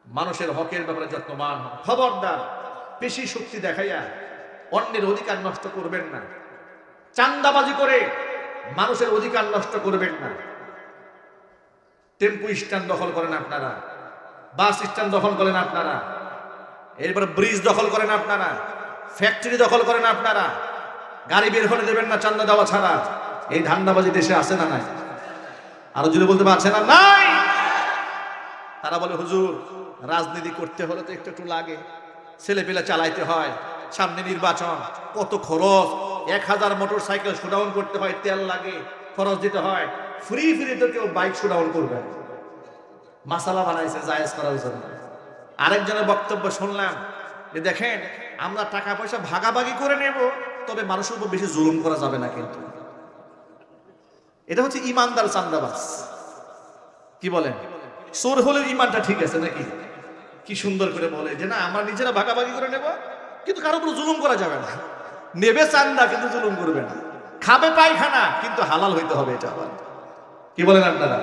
মানুষের হকের ব্যাপারে যত্নবান হন। খবরদার পেশি শক্তি দেখাইয়া অন্যের অধিকার নষ্ট করবেন না। চান্দাবাজি করে মানুষের অধিকার নষ্ট করবেন না। টেম্পু স্ট্যান্ড দখল করেন আপনারা, বাস স্ট্যান্ড দখল করেন আপনারা, এরপর ব্রিজ দখল করেন আপনারা, ফ্যাক্টরি দখল করেন আপনারা, গাড়ি বের হতে দেবেন না চান্দা দেওয়া ছাড়া। এই ধান্দাবাজি দেশে আছে না নাই? আরো যদি বলতে পারছে না নাই। তারা বলে হুজুর রাজনীতি করতে হলে তো একটু একটু লাগে, ছেলে পেলে চালাইতে হয়, সামনে নির্বাচন, কত খরচ, 1000 মোটর সাইকেল শোডাউন করতে হয়, তেল লাগে, খরচ দিতে হয়। ফ্রি তো কেউ বাইক শোডাউন করবে, মাসালা বানাইছে জায়েজ করার জন্য। আরেকজনের বক্তব্য শুনলাম যে দেখেন আমরা টাকা পয়সা ভাগাভাগি করে নেব, তবে মানুষের উপর বেশি জুলুম করা যাবে না। কিন্তু এটা হচ্ছে ইমানদার চান্দাবাজ। কি বলেন? চোর হলেও ইমানটা ঠিক আছে নাকি? কি সুন্দর করে বলে যে না আমরা নিজেরা ভাগাভাগি করে নেব, কিন্তু কারোর উপর জুলুম করা যাবে না। নেবে চান্দা কিন্তু জুলুম করবে না। খাবে পায়খানা কিন্তু হালাল হইতে হবে। এটা আবার কি বলেন আপনারা?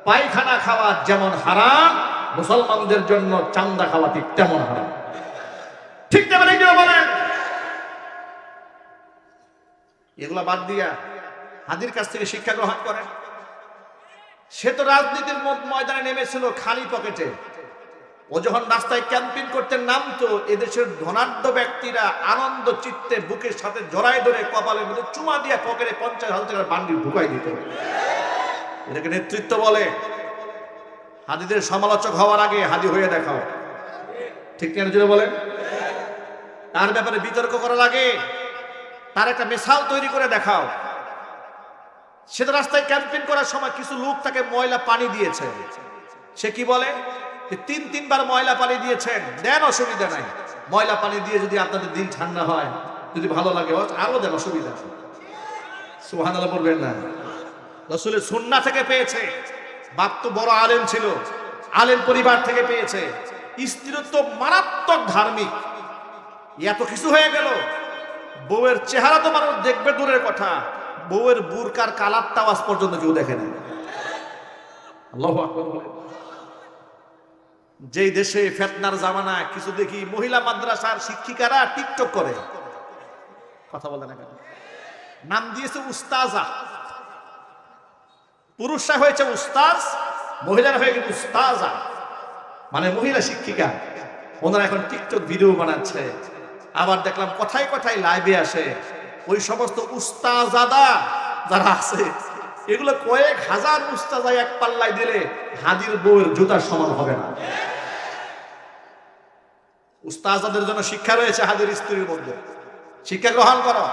পায়খানা খাওয়া যেমন হারাম, মুসলমানদের জন্য চান্দা খাওয়া ঠিক তেমন হারাম। ঠিক তেমন বলেন। এগুলা বাদ দিয়া হাদির কাছ থেকে শিক্ষা গ্রহণ করেন। সে তো রাজনীতির ময়দানে নেমেছিল খালি পকেটে। ও যখন রাস্তায় ক্যাম্পেইন করতে নামতো, এদেশের ধনাঢ্য ব্যক্তিরা আনন্দ চিত্তে বুকের সাথে জড়ায় ধরে কপালের মধ্যে চুমা দিয়ে পকেটে 50,000 টাকার বান্ডিল ঢুকাই দিত। এটাকে নেতৃত্ব বলে। হাদিদের সমালোচক হওয়ার আগে হাদি হয়ে দেখাও। ঠিক কেন জুড়ে বলেন? তার ব্যাপারে বিতর্ক করার আগে তার একটা মিসাল তৈরি করে দেখাও। সে তো রাস্তায় ক্যাম্পেইন করার সময় কিছু লোক তাকে ময়লা পানি দিয়েছে। সে কি বলে? 3-3 বার ময়লা পানি দিয়েছেন, দেন, অসুবিধা নাই। ময়লা পানি দিয়ে যদি আপনাদের দিন ঠান্ডা হয়, যদি ভালো লাগে আরো দেন, অসুবিধা আছে। সুবহানাল্লাহ বলবেন না? রাসূলের সুন্নাহ থেকে পেয়েছে। বাপ তো বড় আলেম ছিল, আলেম পরিবার থেকে পেয়েছে। স্ত্রীর তো মারাত্মক ধার্মিক। এত কিছু হয়ে গেল, বউয়ের চেহারা তো মানুষ দেখবে দূরের কথা, বউয়ের বুরকার কালারটা আজ পর্যন্ত কেউ দেখেনি। আল্লাহু আকবার বলেন। যেই দেশে ফিতনার জামানা, কিছু দেখি মহিলা মাদ্রাসার শিক্ষিকারা টিকটক করে। কথা বলে না কেন? নাম দিয়েছে উস্তাজা। পুরুষরা হয়েছে উস্তাজ, মহিলারা হয়ে গেছে উস্তাজা, মানে মহিলা শিক্ষিকা। ওনারা এখন টিকটক ভিডিও বানাচ্ছে। আবার দেখলাম কথায় কথায় লাইভে আসে। ওই সমস্ত উস্তাজাদা যারা আছে, এগুলো কয়েক হাজার উস্তাজা এক পাল্লায় দিলে হাদির বউয়ের জুতার সমান হবে না। উস্তাজাদের জন্য শিক্ষা রয়েছে হাদির স্ত্রীর মধ্যে। শিক্ষা গ্রহণ করো।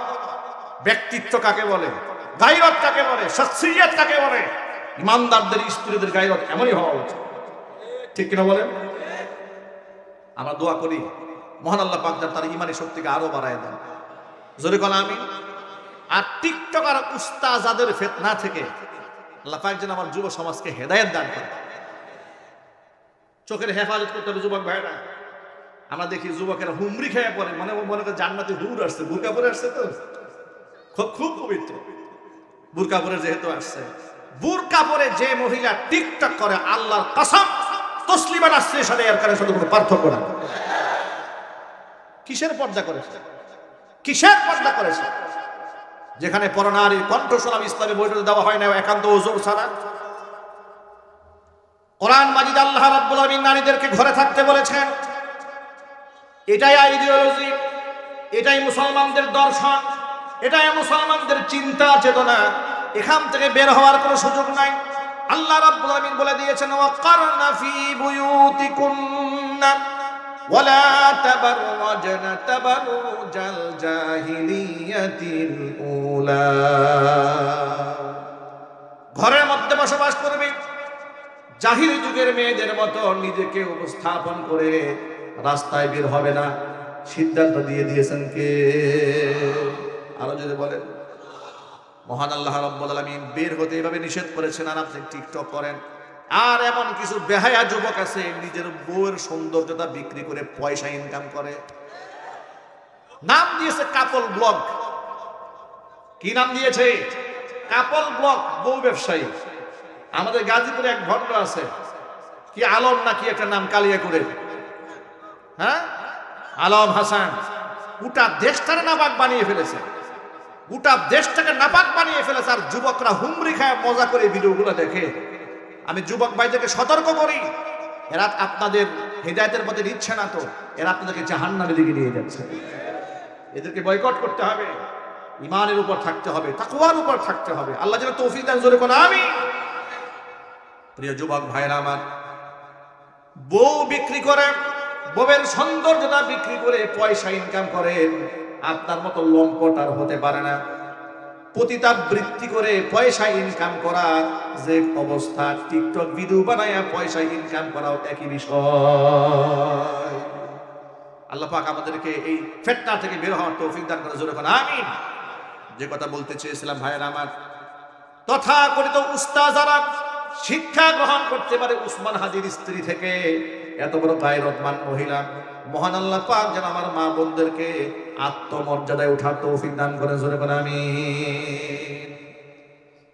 ব্যক্তিত্ব কাকে বলে, গায়রত কাকে বলে, শখসিয়ত কাকে বলে, ইমানদারদের স্ত্রীদের গায়রত এমনই হওয়া উচিত। ঠিক কিনা বলেন? আমরা দোয়া করি মহান আল্লাহ পাক যেন তার ইমানি শক্তিকে আরো বাড়ায় দেন। জোরে কোন আমিন। আর টিকটক আর উস্তাজাদের ফিতনা থেকে আল্লাহ পাক যেন আমার যুব সমাজকে হেদায়েত দান করে। চোখের হেফাজত করতে হবে যুবক ভাইরা। আমরা দেখি যুবকেরা হুমরি খেয়ে পড়ে, মনে করে জান্নাতি হুর আসছে, বুরকা পরে আসছে, তো খুব পবিত্র বুরকা পরে যেহেতু আসছে। বুরকা পরে যে মহিলা টিকটক করে, আল্লাহর কসম তসলিমা নাসরিনের সাথে এর কারণে কোনো পার্থক্য না। কিসের পর্দা করেছে? কিসের পর্দা করেছে? যেখানে পরনারীর কণ্ঠ শোনা ইসলামে বৈধতা দেওয়া হয় না একান্ত ওজোর ছাড়া। কোরআন মাজিদ আল্লাহ রাব্বুল আলামিন নারীদেরকে ঘরে থাকতে বলেছেন। এটাই আইডিওলজি, এটাই মুসলমানদের দর্শন, এটাই মুসলমানদের চিন্তা চেতনা। এখান থেকে বের হওয়ার কোনো সুযোগ নাই। আল্লাহ রাব্বুল আলামিন বলে দিয়েছেন ওয়াকারনা ফি বুয়ুতিকুন্না ওয়ালা তাবাররাজনা তাবাররুজাল জাহিলিয়াতিল উলা। ঘরের মধ্যে বসবাস করবে, জাহিলি যুগের মেয়েদের মতো নিজেকে উপস্থাপন করে রাস্তায় বের হবে না। সিদ্ধান্ত দিয়ে দিয়েছেন কে? আরো যদি বলেন, মহান আল্লাহ রাব্বুল আলামিন বের হতে এভাবে নিষেধ করেছেন। আর আপনি টিকটক করেন। আর এমন কিছু বেহায়া যুবক আছে নিজের বউয়ের সৌন্দর্যতা বিক্রি করে পয়সা ইনকাম করে। নাম দিয়েছে কাপল ব্লগ। কি নাম দিয়েছে? কাপল ব্লগ, বউ ব্যবসায়ী। আমাদের গাজীপুরে এক ভণ্ড আছে, কি আলম না কি একটা নাম কালিয়া করে, হ্যাঁ, আলম হাসান গোটা দেশটাকে নাপাক বানিয়ে ফেলেছে, গোটা দেশটাকে নাপাক বানিয়ে ফেলেছে। আর যুবকরা হুমরি খায় মজা করে ভিডিওগুলো দেখে। আমি যুবক ভাইদেরকে সতর্ক করি, এরা আপনাদের হেদায়েতের পথে নিচ্ছে না তো, এরা আপনাদেরকে জাহান্নামের দিকে নিয়ে যাচ্ছে। এদেরকে বয়কট করতে হবে, ইমানের উপর থাকতে হবে, তাকওয়ার উপর থাকতে হবে। আল্লাহ যেন তৌফিক দান, জোরে কোন আমিন। প্রিয় যুবক ভাইরা আমার, বউ বিক্রি করে, বউয়ের সৌন্দর্যতা বিক্রি করে পয়সা ইনকাম করেন, আপনার মতো লম্পট আর হতে পারে না। পতিতাবৃত্তি করে পয়সা ইনকাম করা যে অবস্থা, টিকটক ভিডিও বানায়া পয়সা ইনকাম করাও একই বিষয়। আল্লাহ পাক আমাদেরকে এই ফিতনা থেকে বের হওয়ার তৌফিক দান করে, জোরে কোন আমিন। যে কথা বলতে চেয়েছিলাম ভাইয়েরা আমার, তথাকথিত উস্তাযারা শিক্ষা গ্রহণ করতে পারে উসমান হাদির স্ত্রী থেকে, এত বড় গায়রতমান মহিলা। মহান আল্লাহ পাক যেন আমার মা বোনদেরকে আত্মমর্যাদায় ওঠার তৌফিক দান করেন, জোরে বলেন আমিন।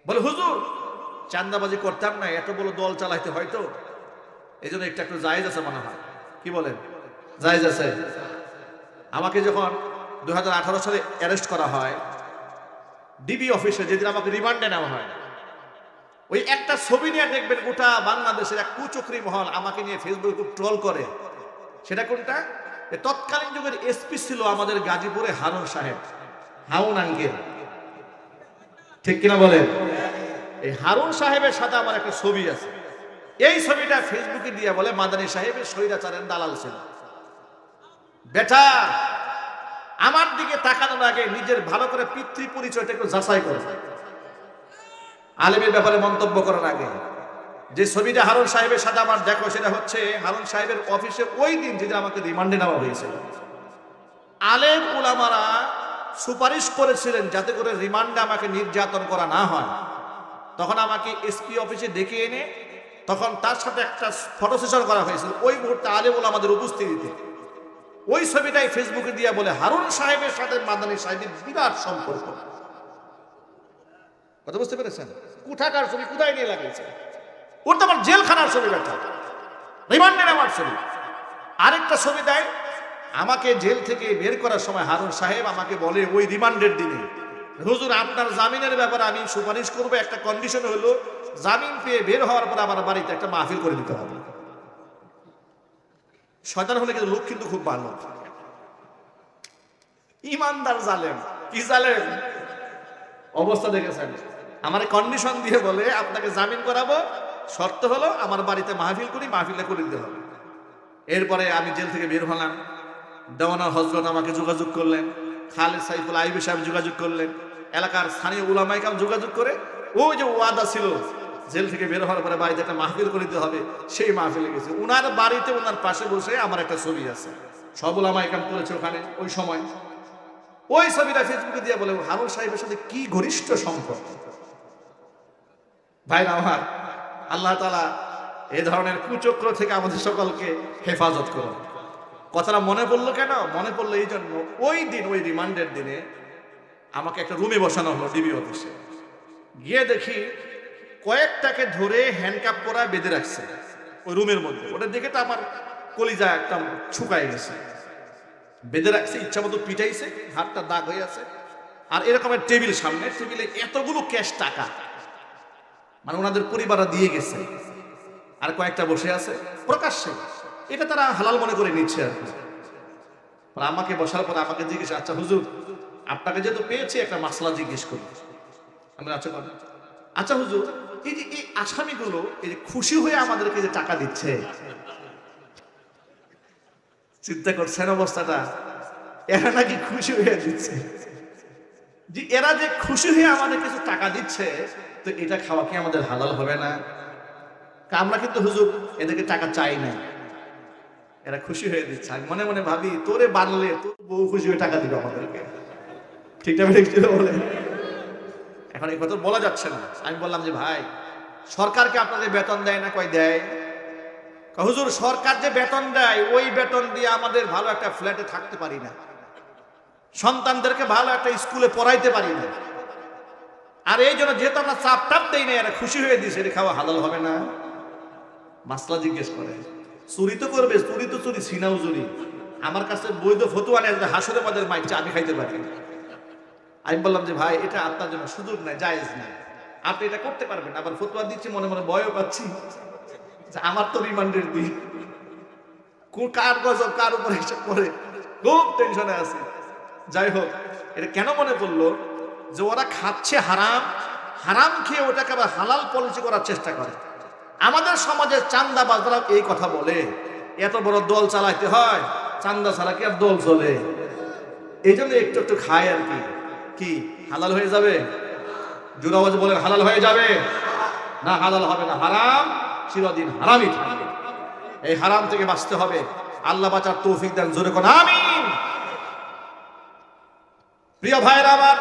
বলে হুজুর চাঁদাবাজি করতাম না, এত বড় দল চালাইতে হয়তো, এই জন্য একটু জায়েজ আছে মনে হয়, কি বলেন? জায়েজ আছে। আমাকে যখন 2018 সালে অ্যারেস্ট করা হয় ডিবি অফিসে, যেদিন আমাকে রিমান্ডে নেওয়া হয়, ওই একটা ছবি নিয়ে দেখবেন গোটা বাংলাদেশের এক কুচক্রী মহল আমাকে নিয়ে ফেসবুকে খুব ট্রোল করে। সেটা কোনটা? তৎকালীন যুগের এসপি ছিল আমাদের গাজীপুরে হারুন সাহেব, হাউন আঙ্কেল, ঠিক কিনা বলেন? এই হারুন সাহেবের সাথে আমার একটা ছবি আছে। এই ছবিটা ফেসবুকে দিয়ে বলে মাদানী সাহেবের স্বৈরাচারের দালাল ছিল। বেটা, আমার দিকে তাকানোর আগে নিজের ভালো করে পিতৃ পরিচয়টা একটু যাচাই করো। আলেমের ব্যাপারে মন্তব্য করার আগে যে ছবিটা হারুন সাহেবের সাথে আমার দেখো, সেটা হচ্ছে হারুন সাহেবের অফিসে ওই দিন যেদিন আমাকে রিমান্ডে নেওয়া হয়েছিল। আলেম উলামারা সুপারিশ করেছিলেন যাতে করে রিমান্ডে আমাকে নির্যাতন করা না হয়। তখন আমাকে এসপি অফিসে ডেকে এনে তখন তার সাথে একটা ফটো সেশন করা হয়েছিল। ওই মুহূর্তে আলেম উলামাদের উপস্থিতিতে ওই ছবিটাই ফেসবুকে দিয়ে বলে হারুন সাহেবের সাথে মাদানী সাহেবের বিরাট সম্পর্ক। কথা বুঝতে পেরেছেন? কোথাকার ছবি কোথায় নিয়ে লাগিয়েছে? ওর তো আমার জেলখানার ছবি, ব্যাটা রিমান্ডে নেওয়ার ছবি। আরেকটা ছবি দেয় আমাকে জেল থেকে বের করার সময় হারুন সাহেব আমাকে বলে ওই রিমান্ডের দিনে, হুজুর আপনার জামিনের ব্যাপারে আমি সুপারিশ করবো, একটা কন্ডিশন হলো জামিন পেয়ে বের হওয়ার পর আমার বাড়িতে একটা মাহফিল করে দিতে হবে। শয়তান হলে কিন্তু লোক কিন্তু খুব ভালো, ইমানদার জালেম। কি জালেম অবস্থা দেখেছেন? আমার কন্ডিশন দিয়ে বলে আপনাকে জামিন করাবো, শর্ত হলো আমার বাড়িতে মাহফিল করি, মাহফিলে করে দিতে হবে। এরপরে আমি জেল থেকে বের হলাম, দেওয়ানার হজরত আমাকে যোগাযোগ করলেন, খালেদ সাইফুল আইবি সাহেব যোগাযোগ করলেন, এলাকার স্থানীয় উলামায়ে কেরাম যোগাযোগ করে ওই যে ওয়াদা ছিল জেল থেকে বের হওয়ার পরে বাড়িতে একটা মাহফিল করে দিতে হবে, সেই মাহফিলে গেছে। উনার বাড়িতে ওনার পাশে বসে আমার একটা ছবি আছে, সব উলামায়ে কেরাম করেছে ওখানে ওই সময়। ওই ছবিটা ফেসবুকে দিয়ে বলে হারুন সাহেবের সাথে কি ঘনিষ্ঠ সম্পর্ক। ভাইরা আমার, আল্লাহ তাআলা এই ধরনের কুচক্র থেকে আমাদের সকলকে হেফাজত করুন। কথাটা মনে পড়লো কেন? মনে পড়লো এই জন্য, ওই দিন ওই রিমান্ডের দিনে আমাকে একটা রুমে বসানো হলো ডিবি অফিসে। গিয়ে দেখি কয়েকটাকে ধরে হ্যান্ডকাপ করা বেঁধে রাখছে ওই রুমের মধ্যে। ওটা দেখে তো আমার কলিজা একদম শুকায় গেছে। বেঁধে রাখছে, ইচ্ছা মতো পিটাইছে, হাতটা দাগ হয়ে আছে। আর এরকমের টেবিল সামনে, টেবিলে এতগুলো ক্যাশ টাকা, মানে ওনাদের পরিবাররা দিয়ে গেছে, আর কয়েকটা বসে আছে প্রকাশ্যে। এটা তারা হালাল মনে করে নিচ্ছে আর কি। আমাকে বসার পর আমাকে জিজ্ঞেস, আচ্ছা হুজুর আপনাকে যেহেতু পেয়েছি একটা মাসলা জিজ্ঞেস করি। আমি আচ্ছা কথা, আচ্ছা হুজুর এই যে এই আসামিগুলো এই যে খুশি হয়ে আমাদেরকে যে টাকা দিচ্ছে, চিন্তা করছেন অবস্থাটা? এরা নাকি খুশি হয়ে দিচ্ছে, যে এরা যে খুশি হয়ে আমাদের কিছু টাকা দিচ্ছে, তো এটা খাওয়া কি আমাদের হালাল হবে না? আমরা কিন্তু হুজুর এদেরকে টাকা চাই না, এরা খুশি হয়ে দিচ্ছে। আমি মনে মনে ভাবি তোরে বানলে তোর বউ খুশি হয়ে টাকা দিবে আমাদেরকে, ঠিকঠাক ঠিক বলে। এখন এই কথা বলা যাচ্ছে না। আমি বললাম যে ভাই সরকারকে আপনাদের বেতন দেয় না? কয় দেয়। হুজুর সরকার যে বেতন দেয় ওই বেতন দিয়ে আমাদের ভালো একটা ফ্ল্যাটে থাকতে পারি না, সন্তানদেরকে ভালো একটা স্কুলে পড়াইতে পারি না, আর এই জন্য যেহেতু আমরা চাপ টাপ দেই না, এরা খুশি হয়ে দিচ্ছে, এটা খাওয়া হালাল হবে না? মাসলা জিজ্ঞেস করে, চুরি তো করবে, চুরি তো চুরি, সিনাও চুরি। আমার কাছে বৈধ ফতুয়া নেই, হাসুরে মাদের মাইকটা আমি খাইতে পারি। আমি বললাম যে ভাই এটা আপনার জন্য সুযোগ নাই, জায়েজ নাই, আপনি এটা করতে পারবেন। আবার ফতুয়া দিচ্ছি, মনে মনে ভয়ও পাচ্ছি যে আমার তো রিমান্ডের দিন, কার গজব কার উপরে হিসাব করে, খুব টেনশনে আছে। যাই হোক, এটা কেন মনে পড়লো যে ওরা খাচ্ছে হারাম, হারাম খেয়ে ওটাকে আবার হালাল পলিসি করার চেষ্টা করে। আমাদের সমাজের চান্দাবাজরা এই কথা বলে, এত বড় দল চালাইতে হয়, চান্দা ছাড়া কি আর দল চলে? এই জন্য একটু একটু খায় আর কি। কি হালাল হয়ে যাবে? জোরে আওয়াজে বলেন হালাল হয়ে যাবে? না, হালাল হবে না, হারাম চিরদিন হারামই থাকবে। এই হারাম থেকে বাঁচতে হবে। আল্লাহ বাঁচার তৌফিক দেন, জোরে কোন আমিন। প্রিয় ভাইরা আমার,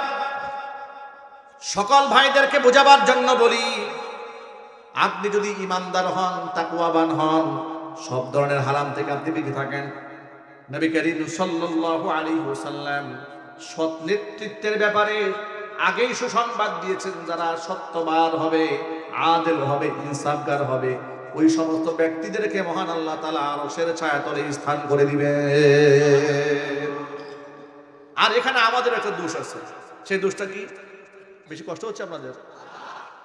সকল ভাইদেরকে বোঝাবার জন্য বলি, আপনি যদি ইমানদার হন, তাকওয়াবান হন, সব ধরনের হারাম থেকে আপনি বেঁচে থাকেন। নবী করিম সাল্লাল্লাহু আলাইহি ওয়াসাল্লাম সৎ নেতৃত্বের ব্যাপারে আগেই সুসংবাদ দিয়েছেন। যারা সত্যবান হবে, আদেল হবে, ইনসাফগার হবে, ওই সমস্ত ব্যক্তিদেরকে মহান আল্লাহ তাআলা আরশের ছায়াতলে স্থান করে দিবেন। আর এখানে আমাদের একটা দোষ আছে। সেই দোষটা কি? বেশি কষ্ট হচ্ছে আপনাদের?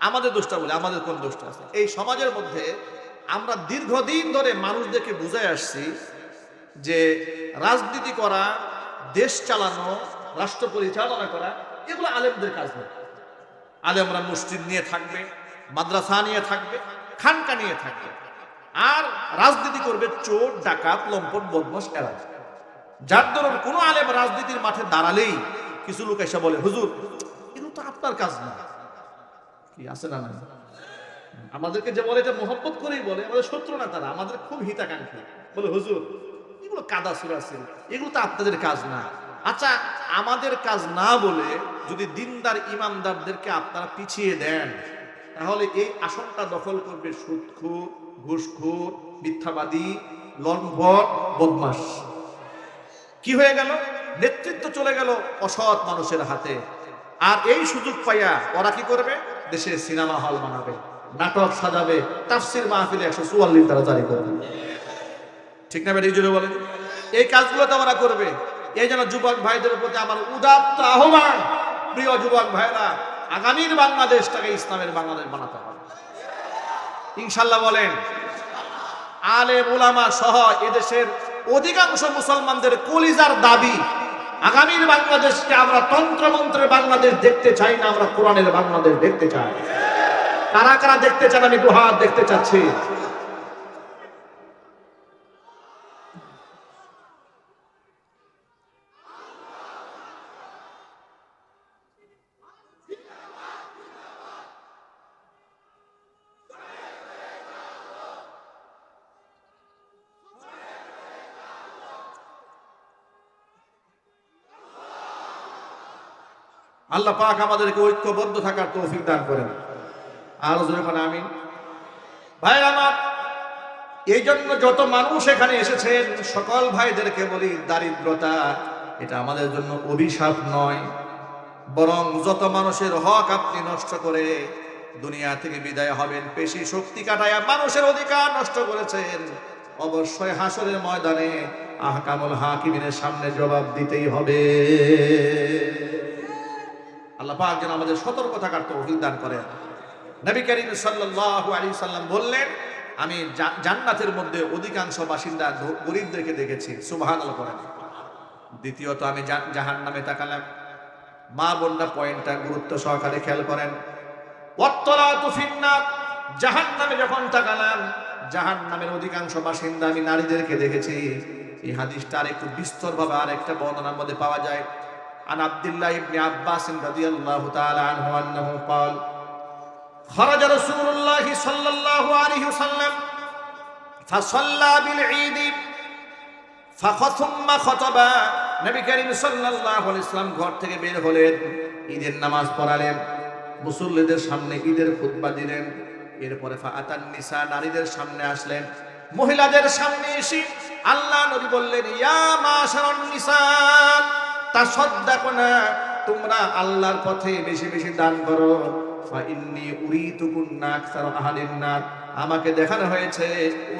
আমাদের দোষটা বলে, আমাদের কোন দোষটা আছে? এই সমাজের মধ্যে আমরা দীর্ঘদিন ধরে মানুষদেরকে বুঝাই আসছি যে রাজনীতি করা, দেশ চালানো, রাষ্ট্র পরিচালনা করা, এগুলো আলেমদের কাজ নয়। আলেমরা মসজিদ নিয়ে থাকবে, মাদ্রাসা নিয়ে থাকবে, খানকা নিয়ে থাকবে, আর রাজনীতি করবে চোর, ডাকাত, লম্পট, বদমাশ এরা। যার দরুন কোনো আলেম রাজনীতির মাঠে দাঁড়ালেই কিছু লোক এসে বলে, হুজুর এগুলো তো আপনার কাজ না। কি আছে না? আমাদেরকে যে বলে, এটা মোহাম্মত করেই বলে, আমাদের শত্রু না তারা, আমাদের খুব হিতাকাঙ্ক্ষী। বলে হুজুর এগুলো কাদা সুরা ছিল, এগুলো তো আপনাদের কাজ না। আচ্ছা, আমাদের কাজ না বলে যদি দিনদার ইমানদারদেরকে আপনারা পিছিয়ে দেন, তাহলে এই আসনটা দখল করবে সুদখোর, ঘুষখোর, মিথ্যাবাদী, লম্পট, বদমাশ। কি হয়ে গেল? নেতৃত্ব চলে গেল অসৎ মানুষের হাতে। আর এই সুযোগ পাইয়া ওরা কি করবে? দেশে সিনেমা হল বানাবে, নাটক সাজাবে, তাফসির মাহফিলে 144 তারা জারি করবে। ঠিক না বেটা? জোরে বলেন। এই কাজগুলো তো ওরা করবে। এই জন্য যুবক ভাইদের প্রতি আমার উদাত্ত আহ্বান, প্রিয় যুবক ভাইরা, আগামীর বাংলাদেশটাকে ইসলামের বাংলাদেশ বানাতে হবে ইনশাল্লাহ। বলেন। আলেম উলামা সহ এদেশের অধিকাংশ মুসলমানদের কলিজার দাবি, আগামীর বাংলাদেশকে আমরা তন্ত্রমন্ত্রের বাংলাদেশ দেখতে চাই না, আমরা কোরআনের বাংলাদেশ দেখতে চাই। কারা কারা দেখতে চান? আমি দুহাত দেখতে চাচ্ছি। আল্লাহ পাক আমাদেরকে ঐক্যবদ্ধ থাকার তৌফিক দান করেন। আর জোরে বলেন আমিন। ভাই আমার, এই জন্য যত মানুষ এখানে এসেছেন সকল ভাইদেরকে বলি, দারিদ্রতা এটা আমাদের জন্য অভিশাপ নয়, বরং যত মানুষের হক আপনি নষ্ট করে দুনিয়া থেকে বিদায় হবেন, পেশি শক্তি কাটায়া মানুষের অধিকার নষ্ট করেছেন, অবশ্যই হাসরের ময়দানে আহকামুল হাকিমিনের সামনে জবাব দিতেই হবে। আল্লাহ পাক যেন আমাদের সতর্ক থাকার তৌফিক দান করেন। নবী করিম সাল্লাল্লাহু আলাইহি সাল্লাম বললেন, আমি জান্নাতের মধ্যে অধিকাংশ বাসিন্দা গরীবদেরকে দেখেছি। সুবহানাল্লাহ করেন। দ্বিতীয়ত আমি জাহান্নামে তাকালাম। মা বোনরা পয়েন্টটা গুরুত্ব সহকারে খেয়াল করেন। ওয়াত্তালাতু ফিন্নার, জাহান্নামে যখন তাকালাম, জাহান্নামের অধিকাংশ বাসিন্দা আমি নারীদেরকে দেখেছি। এই হাদিসটা আরেকটু বিস্তরভাবে আরেকটা বর্ণনার মধ্যে পাওয়া যায়। عن عبد الله بن عباس رضي الله تعالى عنه أنه قال خرج رسول الله صلى الله عليه وسلم فصلى بالعيد ثم خطب। নবী করিম সাল্লাল্লাহু আলাইহি ওয়াসাল্লাম ঘর থেকে বের হলেন, ঈদের নামাজ পড়ালেন, মুসল্লিদের সামনে ঈদের খুতবা দিলেন। এরপরে ফাআতান নিসা, নারীদের সামনে আসলেন। মহিলাদের সামনে এসে আল্লাহ নবী বললেন, ইয়া মাশারান নিসা তাসাদদাকনা, তোমরা আল্লাহর পথে বেশি বেশি দান করো। ফা ইন্নী উরিতুকুন্না আকসার আহলিন নার, আমাকে দেখানো হয়েছে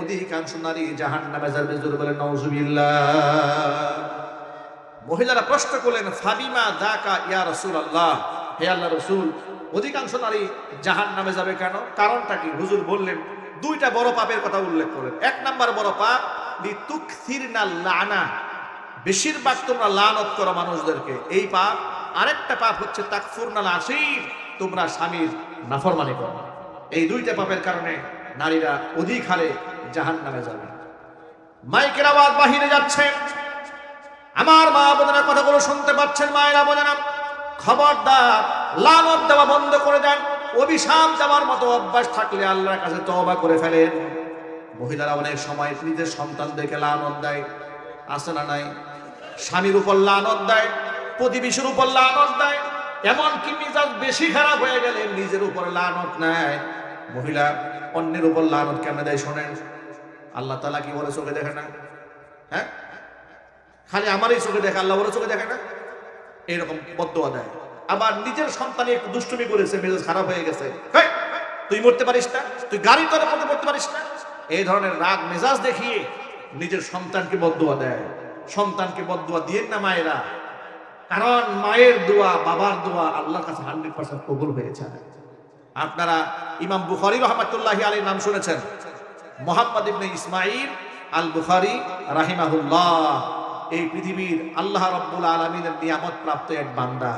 অধিকাংশ নারী জাহান্নামে যাবে। জোরে বলেন নাউজুবিল্লাহ। মহিলারা প্রশ্ন করলেন, ফাবিমা দাকা ইয়া রাসূলুল্লাহ, হে আল্লাহর রাসূল, অধিকাংশ নারী জাহান্নামে যাবে কেন? কারণটা কি? হুজুর বললেন, দুইটা বড় পাপের কথা উল্লেখ করেন। এক নাম্বার বড় পাপ, লিতুকসিরনা লানা, বেশিরভাগ তোমরা লানত করো মানুষদেরকে, এই পাপ। আরেকটা পাপ হচ্ছে তাকফুরনাল আশির, তোমরা স্বামীর নাফরমানি করো। এই দুইটা পাপের কারণে নারীরা অধিক হারে জাহান্নামে যাবে। মাইকের আওয়াজ বাহিরে যাচ্ছে, আমার মা বোনেরা কথাগুলো শুনতে পাচ্ছেন? মায়েরা বোনেরা, খবরদার লানত দেওয়া বন্ধ করে দেন। অভিশাপ দেওয়ার মতো অভ্যাস থাকলে আল্লাহর কাছে তওবা করে ফেলেন। মহিলারা অনেক সময় নিজের সন্তানদেরকে লানত দেয়, আছে না নাই? স্বামীর উপর লানত দেয়, প্রতিবেশীর উপর লানত দেয়, এমনকি মিজাজ বেশি খারাপ হয়ে গেলে নিজের উপর লানত নেয়। মহিলা অন্যের উপর লানত কেন দেয় শোনেন? আল্লাহ তাআলা কি বলে? চোখে দেখে না? হ্যাঁ, খালি আমারই চোখে দেখে, আল্লাহ বলে চোখে দেখে না? এইরকম বদদুয়া দেয়। আবার নিজের সন্তান একটু দুষ্টুমি করেছে, মেজাজ খারাপ হয়ে গেছে, তুই মরতে পারিস না, তুই গাড়ি তলে পড়তে পারিস না, এই ধরনের রাগ মেজাজ দেখিয়ে নিজের সন্তানকে বদদুয়া দেয়। সন্তানকে বদদুয়া দিয়েন না মায়েরা, কারণ মায়ের দোয়া, বাবার দোয়া আল্লাহর কাছে 100% কবুল হয়েছে। আপনারা ইমাম বুখারী রাহমাতুল্লাহি আলাইহির নাম শুনেছেন, মুহাম্মদ ইবনে ইসমাঈল আল বুখারী রাহিমাহুল্লাহ। এই পৃথিবীর আল্লাহ রাব্বুল আলামিনের নিয়ামত প্রাপ্ত এক বান্দা।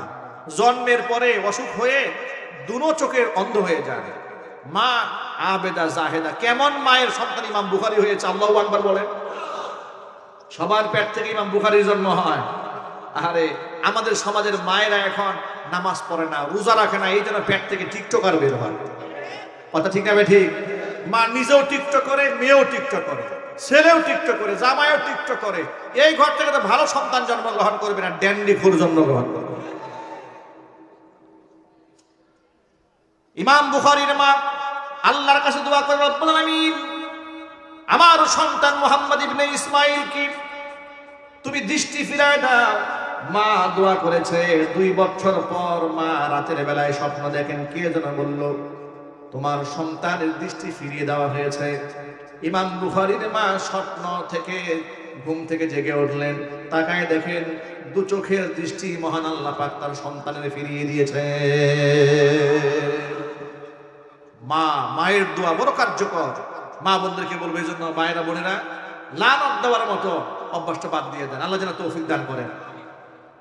জন্মের পরে অসুখ হয়ে দুনো চোখের অন্ধ হয়ে যায়। মা আবেদা জাহেদা, কেমন মায়ের সন্তান ইমাম বুখারী হয়েছে? আল্লাহু আকবার বলেন। সবার পেট থেকে ইমাম বুখারীর জন্ম হয়। আরে আমাদের সমাজের মায়েরা এখন নামাজ পড়ে না, রোজা রাখে না, এই জন্য পেট থেকে টিকটকার বের হয়। কথা ঠিক না? ঠিক। মা নিজেও টিকটক করে, মেয়েও টিকটক করে, ছেলেও টিকটক করে, জামাইও টিকটক করে। এই ঘর থেকে তো ভালো সন্তান জন্মগ্রহণ করবে না, ড্যান্ডি ফুল জন্মগ্রহণ করবে। ইমাম বুখারীর মা আল্লাহর কাছে দোয়া করে, রব্বুল আলামিন, আমার সন্তান মুহাম্মদ ইবনে ইসমাঈল কি তুমি দৃষ্টি ফিরায় দাও। মা দোয়া করেছে। 2 বছর পর মা রাতের বেলায় স্বপ্ন দেখেন, কে যেন বলল, তোমার সন্তানের দৃষ্টি ফিরিয়ে দেওয়া হয়েছে। ইমাম বুখারীর মা স্বপ্ন থেকে, ঘুম থেকে জেগে উঠলেন, তাকায় দেখেন 2 চোখের দৃষ্টি মহান আল্লাহ পাক তার সন্তানের ফিরিয়ে দিয়েছে। মায়ের দোয়া বড় কার্যকর। মা বোনদেরকে বলবো, এই জন্য মায়েরা বোনেরা লানত দেওয়ার মতো অভ্যাসটা বাদ দিয়ে দেন, আল্লাহ যেন তৌফিক দান করেন।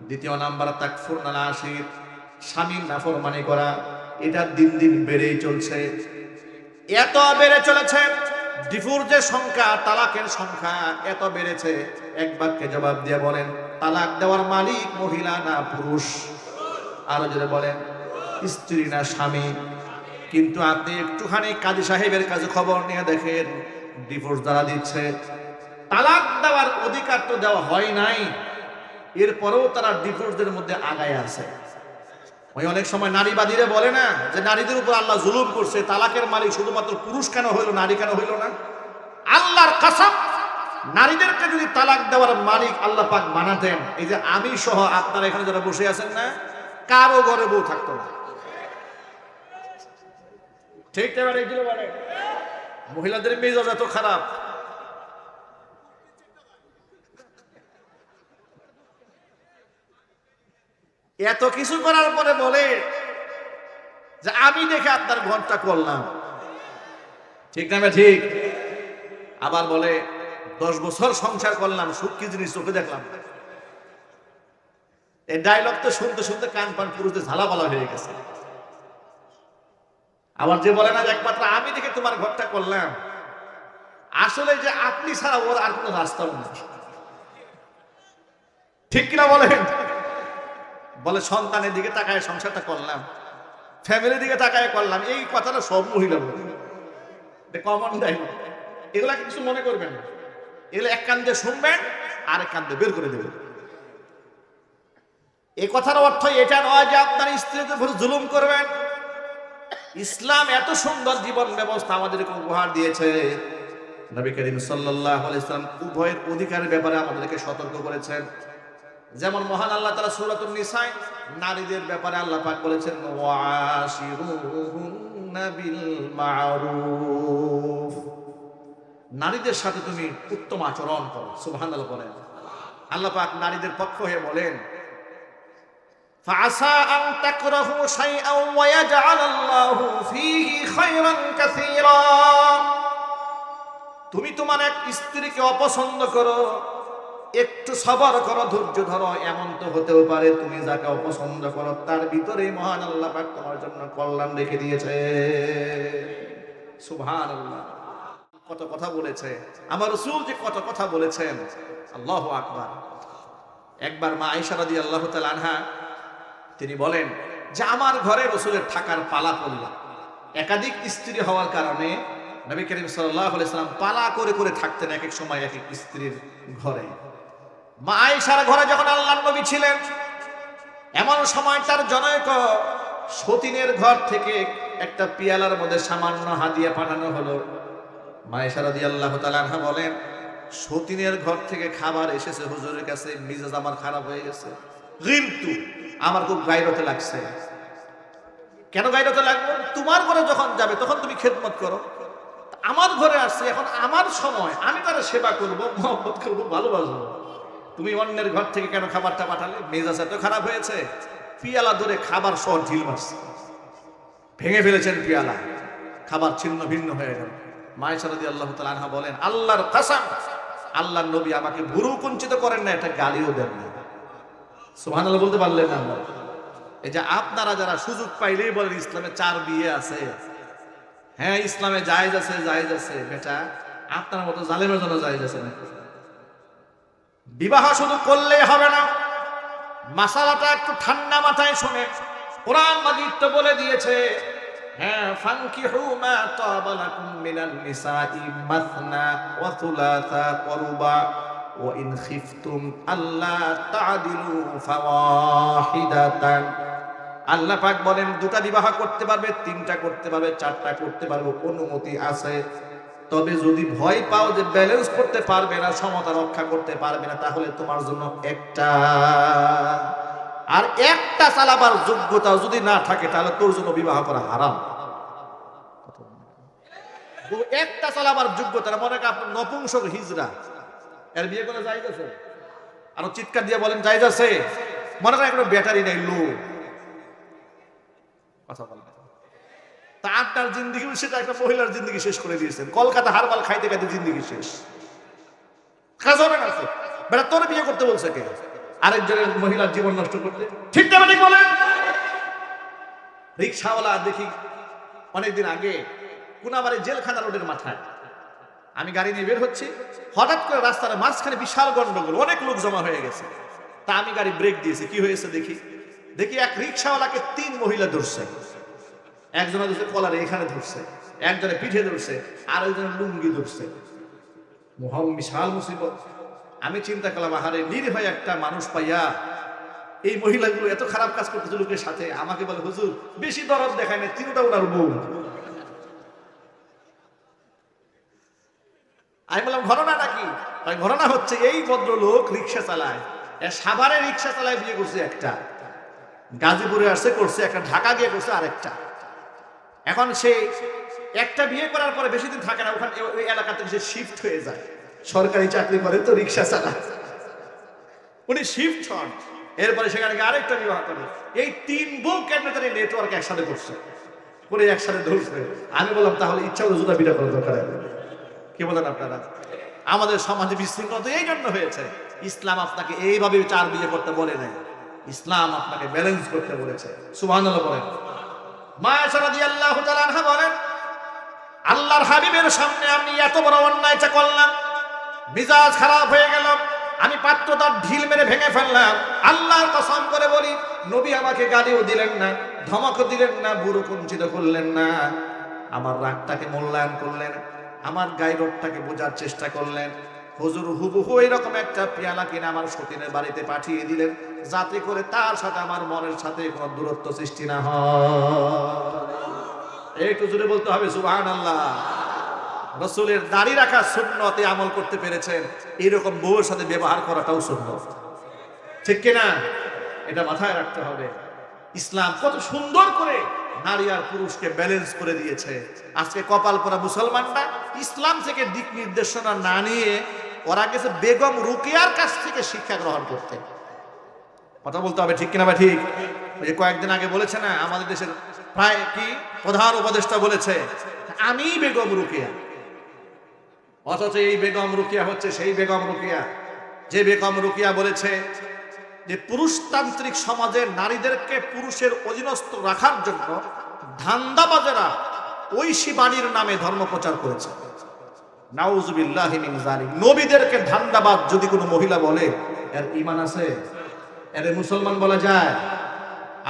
দ্বিতীয় নাম্বার, তাকফুরনাল আশির, স্বামীর নাফরমানি করা। এটা দিন দিন বেড়েই চলছে, এত বেড়ে চলেছে, ডিভোর্সের সংখ্যা, তালাকের সংখ্যা এত বেড়েছে। এক বাক্যে জবাব দিয়ে বলেন, তালাক দেওয়ার মালিক মহিলা না পুরুষ? আরো যদি বলেন, স্ত্রী না স্বামী? কিন্তু আপনি একটুখানি কাজী সাহেবের কাছে খবর নিয়ে দেখেন, ডিভোর্স দ্বারা দিচ্ছে। তালাক দেওয়ার অধিকার তো দেওয়া হয় নাই, এরপরেও তারা ডিভোর্সের মধ্যে আগায় আছে। ওই অনেক সময় নারীবাদীরা বলে না যে নারীদের উপর আল্লাহ জুলুম করছে, তালাকের মালিক শুধুমাত্র পুরুষ কেন হইল, নারী কেন হইল না? আল্লাহর কসম, নারীদেরকে যদি তালাক দেওয়ার মালিক আল্লাহ পাক বানাতেন, এই যে আমি সহ আপনারা এখানে যারা বসে আছেন না, কারো ঘরে বউ থাকতো না। ঠিক এবারে এগুলো বলে মহিলাদের মেজাজ এত খারাপ। এত কিছু করার পরে বলে যে আমি দেখে আপনার ঘরটা করলাম। ঠিক না? ঠিক। আবার বলে 10 বছর সংসার করলাম, সুখ কি জিনিস চোখে দেখলাম। এই ডায়লগ তো শুনতে শুনতে কান পান পুরুষদের ঝালাপালা হয়ে গেছে। আবার যে বলে না যে একমাত্র আমি দেখে তোমার ঘরটা করলাম, আসলে যে আপনি ছাড়া ওর আর কোনো রাস্তাও নেই। ঠিক কিনা বলেন? বলে সন্তানের দিকে তাকায় সংসারটা করলাম, ফ্যামিলির দিকে তাকায় করলাম। এই কথাটা সব মহিলা বলে, কমন ডায়লগ। এগুলা কিছু মনে করবেন না, এগুলো এক কান দিয়ে শুনবেন আর এক কান দিয়ে বের করে দেবেন। এই কথার অর্থ এটা নয় যে আপনার স্ত্রীর উপর জুলুম করবেন। ইসলাম এত সুন্দর জীবন ব্যবস্থা আমাদেরকে উপহার দিয়েছে। নবী করিম সাল্লাল্লাহু আলাইহি ওয়াসাল্লাম উভয়ের অধিকারের ব্যাপারে আমাদেরকে সতর্ক করেছেন। যেমন মহান আল্লাহ তাআলা সূরাতুন নিসায় নারীদের ব্যাপারে আল্লাহ পাক বলেছেন, ওয়াশিরুহুন্না বিল মারুফ, নারীদের সাথে তুমি উত্তম আচরণ করো। সুবহানাল্লাহ বলেন। আল্লাহ পাক নারীদের পক্ষ হয়ে বলেন, ফাআসা আন তাকরাহু শাইআন ওয়া ইয়াজআলাল্লাহু ফীহি খায়রান কাসীরা। তুমি তোমার এক স্ত্রীকে অপছন্দ করো, একটু সবর করো, ধৈর্য ধরো। এমন তো হতেও পারে তুমি যাকে অপছন্দ করো তার ভিতরেই মহান আল্লাহ পাক তোমার জন্য কল্যাণ রেখে দিয়েছে। সুবহানাল্লাহ। কত কথা বলেছে আমার রাসূল, যে কত কথা বলেছেন, আল্লাহু আকবার। একবার মা আয়েশা রাদিয়াল্লাহু তাআলা আনহা তিনি বলেন যে আমার ঘরে রাসূলের থাকার পালা পড়ল। একাধিক স্ত্রী হওয়ার কারণে নবী করিম সাল্লাল্লাহু আলাইহি সাল্লাম পালা করে করে থাকতেন এক এক সময় এক এক স্ত্রীর ঘরে। মা আয়েশার ঘরে যখন আল্লাহর নবী ছিলেন, এমন সময় তার জনৈক সতীনের ঘর থেকে একটা পিয়ালার মধ্যে সামান্য হাদিয়া পাঠানো হলো। মা আয়েশা রাদিয়াল্লাহু তাআলা আনহা বলেন, সতীনের ঘর থেকে খাবার এসেছে হুজুরের কাছে, মিজাজ আমার খারাপ হয়ে গেছে। কিন্তু আমার খুব গায়রতে লাগছে। কেন গায়রতে লাগলো? তোমার ঘরে যখন যাবে তখন তুমি খেদমত করো, আমার ঘরে আসছে, এখন আমার সময়, আমি তার সেবা করব, মহব্বত করব, ভালোবাসবো। তুমি অন্যের ঘর থেকে কেন খাবারটা পাঠালে? মেজাজ এত খারাপ হয়েছে, পিয়ালা ধরে খাবার সহ ঢিল মারছে, ভেঙে ফেলেছেন পিয়ালা, খাবার ছিন্ন ভিন্ন হয়ে গেল। মা আয়েশা রাদিয়াল্লাহু তাআলা আনহা বলেন, আল্লাহর কসম, আল্লাহর নবী আমাকে ভুরু কুঞ্চিত করেন না, একটা গালিও দেন না। সুবহানাল্লাহ বলতে পারলেন না? এই যে আপনারা যারা সুযোগ পাইলেই বলেন ইসলামে 4 বিয়ে আছে, হ্যাঁ ইসলামে জায়েজ আছে, জায়েজ আছে, বেটা আপনার মতো জালেমের জন্য জায়েজ আছে না। বিবাহ শুধু করলেই হবে না, মাসালাটা একটু ঠান্ডা মাথায় শুনে। কোরআন মাজিদ তো বলে দিয়েছে, হ্যাঁ ফানকিহু মা তাবা লাকুম মিনান নিসাই মাসনা ওয়া থুলাসা ওয়া রুবা ওয়া ইন খিফতুম আল্লা তা'দিলু ফাওয়াহিদাতান। আল্লাহ পাক বলেন, দুটা বিবাহ করতে পারবে, 3টা করতে পারবে, 4টা করতে পারবে, অনুমতি আছে। তবে যদি ভয় পাও যে ব্যালেন্স করতে পারবে না, সমতা রক্ষা করতে পারবে না, তাহলে তোমার জন্য একটা, আর একটা চালাবার যোগ্যতা যদি না থাকে তাহলে তোর জন্য বিবাহ করা হারাম। একটা চালাবার যোগ্যতা, মনে করেন আপনার নপুংসক হিজড়া, এর বিয়ে করা জায়েজ আছে? আরো চিৎকার দিয়ে বলেন জায়েজ আছে? মনে করেন একটা ব্যাটারি নাই, লো, কথা বলেন, তা আপনার জিন্দিগি সেটা একটা মহিলার জিন্দিগি শেষ করে দিয়েছেন। কলকাতা হারবাল খাইতে খাইতে জিন্দিগি শেষ, কাজ হবে না। বেটা তোর বিয়ে করতে বলছে কে? আরেকজনের মহিলার জীবন নষ্ট করতে? ঠিক না ঠিক বলেন? রিক্সাওয়ালা দেখি অনেকদিন আগে কোনাবাড়ি জেলখানা রোডের মাথায় আমি গাড়ি নিয়ে বের হচ্ছি, হঠাৎ করে রাস্তার মাঝখানে বিশাল গন্ডগোল, অনেক লোক জমা হয়ে গেছে। তা আমি গাড়ি ব্রেক দিয়েছি, কি হয়েছে দেখি এক রিক্সাওয়ালাকে 3 মহিলা ধরছে। একজনে ধরছে কলারে এখানে ধরছে, একজনে পিঠে ধরছে, আর একজনে লুঙ্গি ধরছে। বিশাল মুসিবত। আমি চিন্তা করলাম, আহারে নিরীহ একটা মানুষ পাইয়া এই মহিলাগুলো এত খারাপ কাজ করতেছে লোকের সাথে। আমাকে বলে, হুজুর বেশি দরদ দেখায় না, 3টা ওনার বউ। আমি বললাম ঘটনা নাকি? ঘটনা হচ্ছে এই ভদ্রলোক রিক্সা চালায়, সাভারে রিক্সা চালায়, বিয়ে করছে একটা, গাজীপুরে আসছে করছে একটা, ঢাকা গিয়ে করছে আরেকটা। এখন সে একটা বিয়ে করার পরে বেশি দিন থাকে না, ওখানে ওই এলাকা থেকে সে শিফট হয়ে যায়। সরকারি চাকরি করে তো রিক্সা চালায়, উনি শিফট হন, এরপরে সেখানে আরেকটা বিবাহ করে। এই 3 বউ ক্যান্ডিডেটের নেটওয়ার্ক একসাথে করছে, করে একসাথে ধরছে। আমি বললাম তাহলে ইচ্ছা হলো জুতা বিটা করার দরকার। কি বলেন আপনারা? আমাদের সমাজে বিশৃঙ্খলা এই জন্য হয়েছে। ইসলাম আপনাকে এইভাবে 4 বিয়ে করতে বলে নাই, ইসলাম আপনাকে ব্যালেন্স করতে বলেছে। সুবহানাল্লাহ বলেন। মা আয়েশা রাদিয়াল্লাহু তাআলা আনহা বলেন, আল্লাহর হাবিবের সামনে আমি এত বড় অন্যায়টা করলাম, মিজাজ খারাপ হয়ে গেল, আমি পাত্রটার ঢিল মেরে ভেঙে ফেললাম। আল্লাহর কসম করে বলি, নবী আমাকে গালিও দিলেন না, ধমকও দিলেন না, বুড়ো কুঞ্চিত করলেন না, আমার রাগটাকে মূল্যায়ন করলেন, আমার গায়রতটাকে বোঝার চেষ্টা করলেন। হুজুর হুবহু এরকম একটা পেয়ালা কিনে আমার সতীনের বাড়িতে পাঠিয়ে দিলেন, যাতে করে তার সাথে আমার মনের সাথে কোনো দূরত্ব সৃষ্টি না হয়। একটু জোরে বলতে হবে সুবহানাল্লাহ। রাসূলের দাড়ি রাখা সুন্নতে আমল করতে পেরেছেন, এরকম বউয়ের সাথে ব্যবহার করাটাও সুন্নত, ঠিক কিনা? এটা মাথায় রাখতে হবে। ইসলাম কত সুন্দর করে নারী আর পুরুষকে ব্যালেন্স করে দিয়েছে। আজকে কপাল পরা মুসলমানরা ইসলাম থেকে দিক নির্দেশনা না নিয়ে ওরা গেছে বেগম রুকিয়ার কাছ থেকে শিক্ষা গ্রহণ করতে। কথা বলতে হবে, ঠিক কিনা ভাই? ঠিক। ওই যে কয়েকদিন আগে বলেছে না, আমাদের দেশের প্রায় কি প্রধান উপদেষ্টা বলেছে আমি বেগম রুকিয়া, অথচ এই বেগম রুকিয়া হচ্ছে সেই বেগম রুকিয়া যে বেগম রুকিয়া বলেছে যে পুরুষতান্ত্রিক সমাজে নারীদেরকে পুরুষের অধীনস্থ রাখার জন্য ধান্দাবাজেরা ঐশী বাণীর নামে ধর্ম প্রচার করেছে। নাউজুবিল্লাহি মিন যালিক। নবীদেরকে ধান্দাবাজ যদি কোনো মহিলা বলে, এর ঈমান আছে? এর মুসলমান বলা যায়?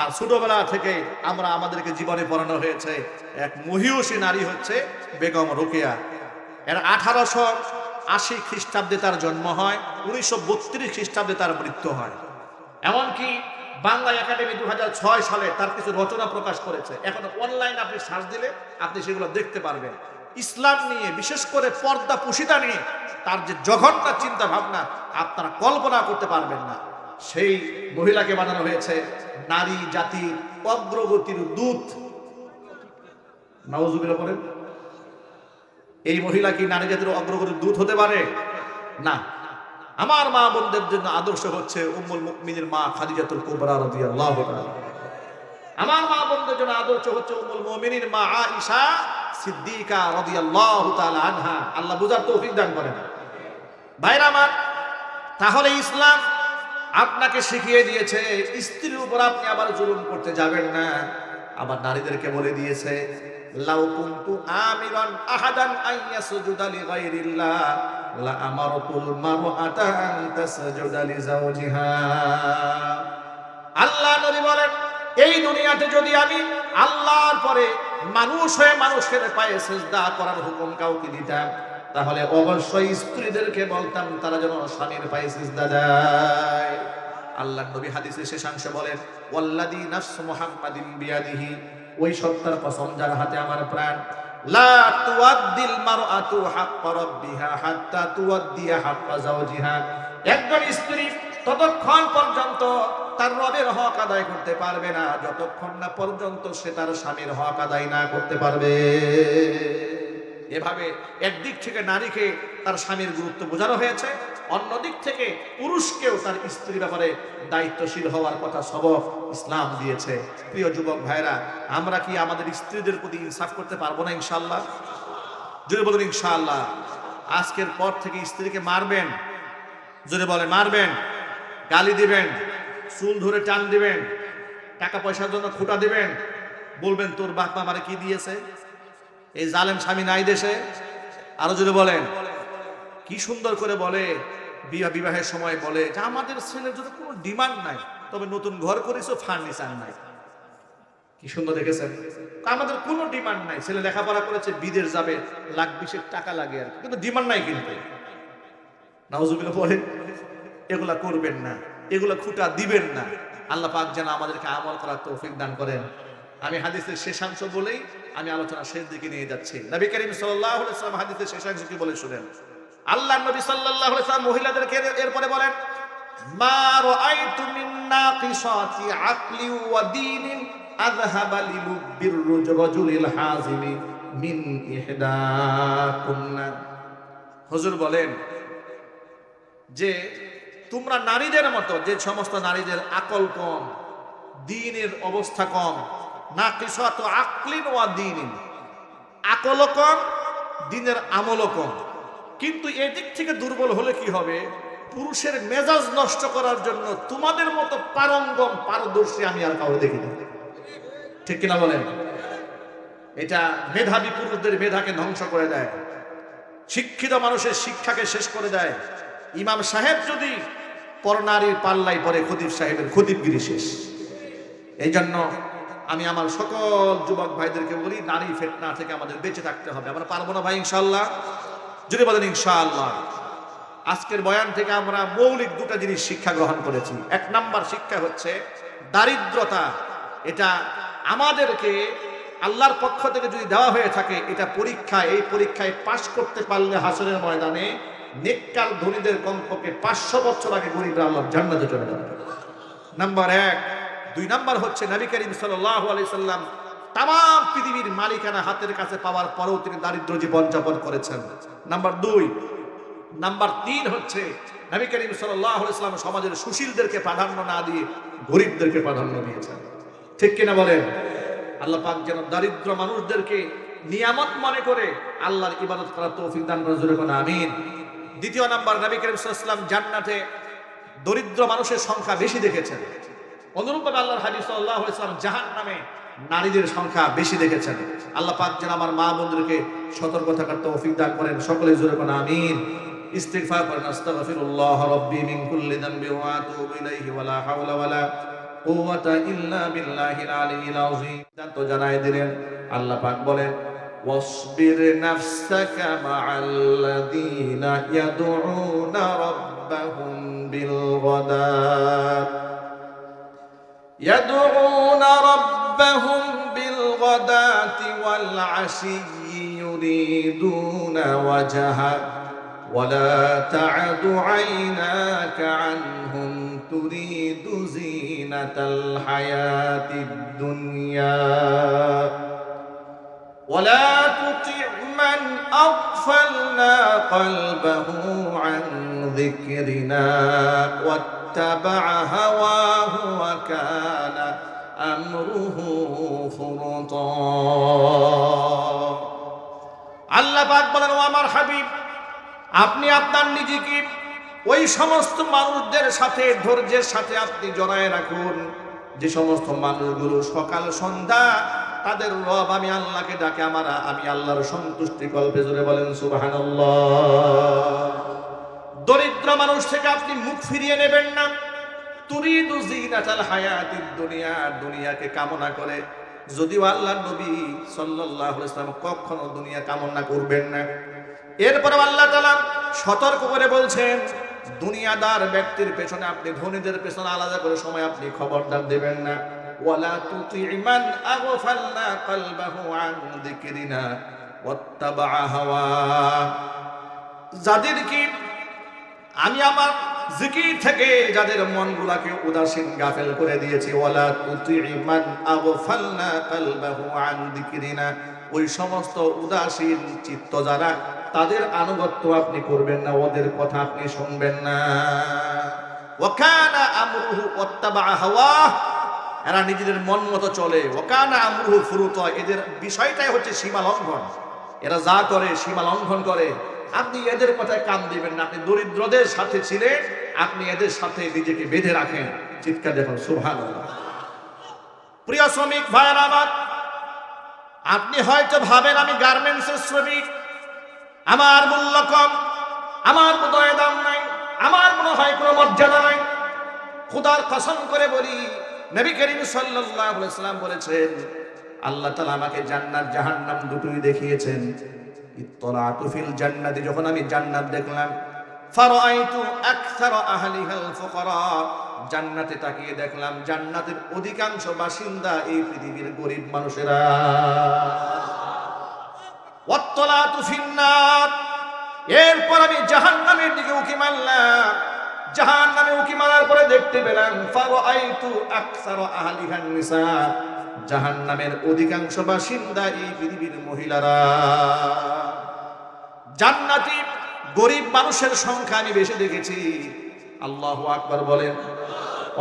আর ছোটবেলা থেকে আমরা আমাদেরকে জীবনে পড়ানো হয়েছে এক মহিয়সী নারী হচ্ছে বেগম রোকেয়া। এর 1880 খ্রিস্টাব্দে তার জন্ম হয়, 1932 খ্রিস্টাব্দে তার মৃত্যু হয়। এমনকি বাংলা একাডেমি 2006 সালে তার কিছু রচনা প্রকাশ করেছে। এখন অনলাইন আপনি সার্চ দিলে আপনি সেগুলো দেখতে পারবেন। ইসলাম নিয়ে, বিশেষ করে পর্দা পুশিদা নিয়ে তার যে জঘন্য চিন্তা ভাবনা আপনারা কল্পনা করতে পারবেন না। সেই মহিলাকে বানানো হয়েছে নারী জাতির অগ্রগতির দূত। নাউজুবিল্লাহ বলেন। এই মহিলা কি নারী জাতির অগ্রগতির দূত হতে পারে? না। আমার মা বোনদের জন্য আদর্শ হচ্ছে উম্মুল মুমিনিনের মা খাদিজাতুল কুবরা রাদিয়াল্লাহু তাআলা। আমার মা বোনদের জন্য আদর্শ হচ্ছে উম্মুল মুমিনিনের মা আয়েশা সিদ্দিকা রাদিয়াল্লাহু তাআলা আনহা। আল্লাহ বুঝার তৌফিক দান করেন। ভাইরা আমার, তাহলে ইসলাম আপনাকে শিখিয়ে দিয়েছে স্ত্রীর উপর আপনি আবার জুলুম করতে যাবেন না। আবার নারীদেরকে বলে দিয়েছে লাউ কুনতু আমিরান আহাদান আইয়াসজুদা লিগাইরিল্লাহ লা আমারতুল মারআতা আন তাসজুদা লিজাওজিহা। আল্লাহ নবী বলেন, এই দুনিয়াতে যদি আমি আল্লাহর পরে মানুষ হয়ে মানুষের পায়ে সিজদা করার হুকুম কাউকে দিতাম, তাহলে অবশ্যই স্ত্রীদেরকে বলতাম তারা যেন স্বামীর পায়ে সিজদা দেয়। আল্লাহর নবী হাদিসের শেষাংশে বলেন, ওয়াল্লাযী নাফসু মুহাম্মাদিন বিয়াদিহি, ওই সত্তার কসম যার হাতে আমার প্রাণ, লা তুআদ্দিল মারআতু হাক্কা রাব্বিহা হাত্তা তুআদ্দিয়া হাক্কা যাওজিহা। একজন স্ত্রী ততক্ষণ পর্যন্ত তার রবের হক আদায় করতে পারবে না যতক্ষণ না পর্যন্ত সে তার স্বামীর হক আদায় না করতে পারবে। এভাবে একদিক থেকে নারীকে তার স্বামীর গুরুত্ব বোঝানো হয়েছে, অন্যদিক থেকে পুরুষকেও তার স্ত্রীর ব্যাপারে দায়িত্বশীল হওয়ার কথা সবক ইসলাম দিয়েছে। প্রিয় যুবক ভাইরা, আমরা কি আমাদের স্ত্রীদের প্রতি ইনসাফ করতে পারবো না ইনশাআল্লাহ? জোরে বলুন ইনশাআল্লাহ। আজকের পর থেকে স্ত্রীকে মারবেন, জোরে বলেন মারবেন, গালি দিবেন, চুল ধরে টান দিবেন, টাকা পয়সার জন্য খোঁটা দিবেন, বলবেন তোর বাপ মা আমারে কি দিয়েছে, এই জালেম স্বামী নাই দেশে। আরো যদি বলেন, কি সুন্দর করে বলে বিবাহের সময় বলে যে আমাদের ছেলের যদি কোনো ডিমান্ড নাই, তবে নতুন ঘর করেছো ফার্নিচার নাই। কি সুন্দর দেখেছেন, আমাদের কোনো ডিমান্ড নাই, ছেলে লেখাপড়া করেছে, বিদেশ যাবে, লাখ 20 টাকা লাগে আর কিন্তু ডিমান্ড নাই। কিন্তু নাউজুবিল্লাহ বলেন, এগুলা করবেন না, এগুলা খুঁটা দিবেন না। আল্লাহ পাক যেন আমাদেরকে আমল করার তৌফিক দান করেন। আমি হাদিসের শেষাংশ বলেই আমি আলোচনা শেষ দিকে নিয়ে যাচ্ছি। নবী করিম সাল্লাল্লাহু আলাইহি ওয়াসাল্লাম হাদিসের শেষাংশ কি বলে শুনেন। আল্লাহর নবী সাল্লাল্লাহু আলাইহি ওয়াসাল্লাম মহিলাদেরকে এরপরে বলেন, মা রাআইতু মিন নাকিসাতি আকলি ওয়া দীনিন আযহাবা লিলুব্বির রাজুলিল হাযিমি মিন ইহদাকুন্না। হুজুর বলেন যে তোমরা নারীদের মতো, যে সমস্ত নারীদের আকল কম, দ্বীনের অবস্থা কম, নাকিসাতু আকলিন ওয়া দীনিন, আকল কম, দ্বীনের আমল কম, কিন্তু এদিক থেকে দুর্বল হলে কি হবে, পুরুষের মেজাজ নষ্ট করার জন্য তোমাদের মতো পারঙ্গম পারদর্শী আমি আর কাউকে দেখিনি। ঠিক কিনা বলেন? এটা মেধাবী পুরুষদের মেধাকে ধ্বংস করে দেয়, শিক্ষিত মানুষের শিক্ষাকে শেষ করে দেয়। ইমাম সাহেব যদি পরনারীর পাল্লাই পরে খতিব সাহেবের খতিবগিরি শেষ। এই জন্য আমি আমার সকল যুবক ভাইদেরকে বলি, নারী ফিতনা থেকে আমাদের বেঁচে থাকতে হবে। আমরা পারবো না ভাই ইনশাআল্লাহ? যদি বলেন ইনশাআল্লাহ। আজকের বয়ান থেকে আমরা মৌলিক দুটা জিনিস শিক্ষা গ্রহণ করেছি। এক নাম্বার শিক্ষা হচ্ছে দারিদ্রতা, এটা আমাদেরকে আল্লাহর পক্ষ থেকে যদি দেওয়া হয়ে থাকে, এটা পরীক্ষা, এই পরীক্ষায় পাশ করতে পারলে হাসরের ময়দানে নেককার ধনীদের কমপক্ষে 500 বছর আগে গরিবরা আল্লাহর জান্নাতে চলে যাবে। নাম্বার 1। 2 নাম্বার হচ্ছে নবী করিম সাল্লাল্লাহু আলাইহি সাল্লাম তাম পৃথিবীর মালিকানা হাতের কাছে পাওয়ার পরেও তিনি দারিদ্র জীবন যাপন করেছেন। নাম্বার 2। নাম্বার 3 হচ্ছে নবী করিম সাল্লাল্লাহু আলাইহি ওয়াসাল্লাম সমাজের সুশীলদেরকে প্রাধান্য না দিয়ে গরিবদেরকে প্রাধান্য দিয়েছেন। ঠিক কিনা বলেন? আল্লাহ পাক যেন দারিদ্র মানুষদেরকে নিয়ামত মনে করে আল্লাহর ইবাদত করার তৌফিক দান করেন, জোরে বলেন আমিন। দ্বিতীয় নাম্বার, নবী করিম সাল্লাল্লাহু আলাইহি ওয়াসাল্লাম জান্নাতে দরিদ্র মানুষের সংখ্যা বেশি দেখেছেন। অনুরূপভাবে আল্লাহর হাবিব সাল্লাল্লাহু আলাইহি ওয়াসাল্লাম জাহান্নামে নারীদের সংখ্যা বেশি দেখেছেন। আল্লাহ পাক যেন আমার মা বোনদেরকে সতর্ক থাকার তৌফিক দান করেন, সকলে জোরে বলেন আমিন। ইস্তিগফার করেন, আস্তাগফিরুল্লাহ রাব্বি মিন কুল্লি যামবি ওয়া আতুবু ইলাইহি ওয়া লা হাওলা ওয়া লা কুওয়াতা ইল্লা বিল্লাহিল আলিয়্যিল আযীম। তো জানাই দিলেন, আল্লাহ পাক বলেন ওয়াসবির নাফসাকা মা'আল্লাযীনা ইয়াদউনা রাব্বাহুম বিল গাদাত ربهم بالغداة والعشي يريدون وجهه ولا تعد عيناك عنهم تريد زينة الحياة الدنيا ولا تطع من أغفلنا قلبه عن ذكرنا واتبع هواه وكان أمره فرطا। আল্লাহ পাক বলেন, ও আমার হাবিব, আপনি আপনার নিজেকে ওই সমস্ত মানুষদের সাথে ধৈর্যের সাথে আপনি জড়ায় রাখুন যে সমস্ত মানুষগুলো সকাল সন্ধ্যা তাদের রব আমি আল্লাহকে ডাকে, আমি আল্লাহর সন্তুষ্টি কল্পে, জোরে বলেন সুবহানাল্লাহ। দরিদ্র মানুষ থেকে আপনি মুখ ফিরিয়ে নেবেন না। তুরিদু জিনাতাল হায়াতিদ দুনিয়া, দুনিয়াকে কামনা করে। যদিও আল্লাহর নবী সাল্লাল্লাহু আলাইহি ওয়াসাল্লাম কখনো দুনিয়া কামনা করবেন না। এরপর আল্লাহ তাআলা সতর্ক করে বলছেন, দুনিয়াদার ব্যক্তির পেছনে আপনি ধনীদের পেছনে আলাদা করে সময় আপনি খবরদার দেবেন না। ওয়ালা তুতি মান আগফালনা কলবাহু আন যিকরিনা ওয়াত্তাবা হাওয়া, যাদেরকে আমি আমার জিকির থেকে যাদের মনগুলাকে উদাসীন গাফেল করে দিয়েছি, ওয়ালা তুতি মান আগফালনা কলবাহু আন যিকরিনা, ওই সমস্ত উদাসীন চিত্ত যারা, তাদের আনুগত্য আপনি করবেন না, ওদের কথা আপনি শুনবেন না। ওয়া কানা আমরুহু ওয়াত্তাবা হাওয়া, এরা নিজেদের মন মতো চলে। ওয়া কানা আমরুহু ফুরুতা, এদের বিষয়টাই হচ্ছে সীমা লঙ্ঘন। এরা যা করে সীমা লঙ্ঘন করে। আপনি এদের কথায় কান দিবেন না। আপনি দরিদ্রদের সাথে ছিলেন, আপনি এদের সাথে নিজেকে বেঁধে রাখেন। চিৎকার দেখুন সুবহানাল্লাহ। প্রিয় শ্রমিক ভাইয়েরা আমার, আপনি হয়তো ভাবেন আমি গার্মেন্টসের শ্রমিক, আমার মূল্য কম, আমার বোধহয় দাম নাই, আমার মনে হয় কোনো মর্যাদা নাই। খোদার কসম করে বলি, নবী করিম সাল্লাল্লাহু আলাইহি ওয়াসাল্লাম বলেছেন, আল্লাহ তাআলা আমাকে জান্নাত জাহান্নাম দুটোই দেখিয়েছেন। ইত্তলাতু ফিল জান্নাতি, যখন আমি জান্নাত দেখলাম, ফারাআইতু আকসারা আহলিহাল ফুকারা, জান্নাতে তাকিয়ে দেখলাম জান্নাতের অধিকাংশ বাসিন্দা এই পৃথিবীর গরিব মানুষেরা। ওয়াত্তলাতু ফিন্নার, এরপর আমি জাহান্নামের দিকে উকি মারলাম। জাহান্নামে উকি মারার পরে দেখতে পেলাম ফারাআইতু আকসারা আহলিহান নিসা, জাহান্নামের অধিকাংশ বাসিন্দা এই পৃথিবীর মহিলারা। জান্নাতি গরিব মানুষের সংখ্যা আমি বেশি দেখেছি। আল্লাহু আকবার বলেন।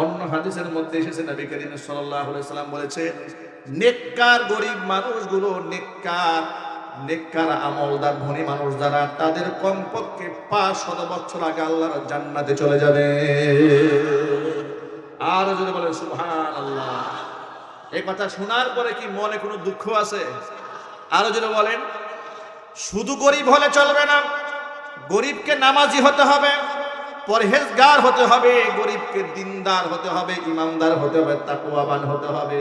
অন্য হাদিসের মধ্যে এসেছে নবী করিম সাল্লাল্লাহু আলাইহি ওয়াসাল্লাম বলেছেন, নেককার গরিব মানুষগুলো, নেককার আমলদার ধনী মানুষ যারা, তাদের কমপক্ষে 500 বছর আগে আল্লাহর জান্নাতে চলে যাবে। আর যদি বলেন সুবহানাল্লাহ। এই কথা শোনার পরে কি মনে কোনো দুঃখ আছে? আরো যদি বলেন, শুধু গরিব হলে চলবে না, গরিবকে নামাজি হতে হবে, পরহেজগার হতে হবে, গরিবকে দিনদার হতে হবে, ইমানদার হতে হবে, তাকওয়াবান হতে হবে।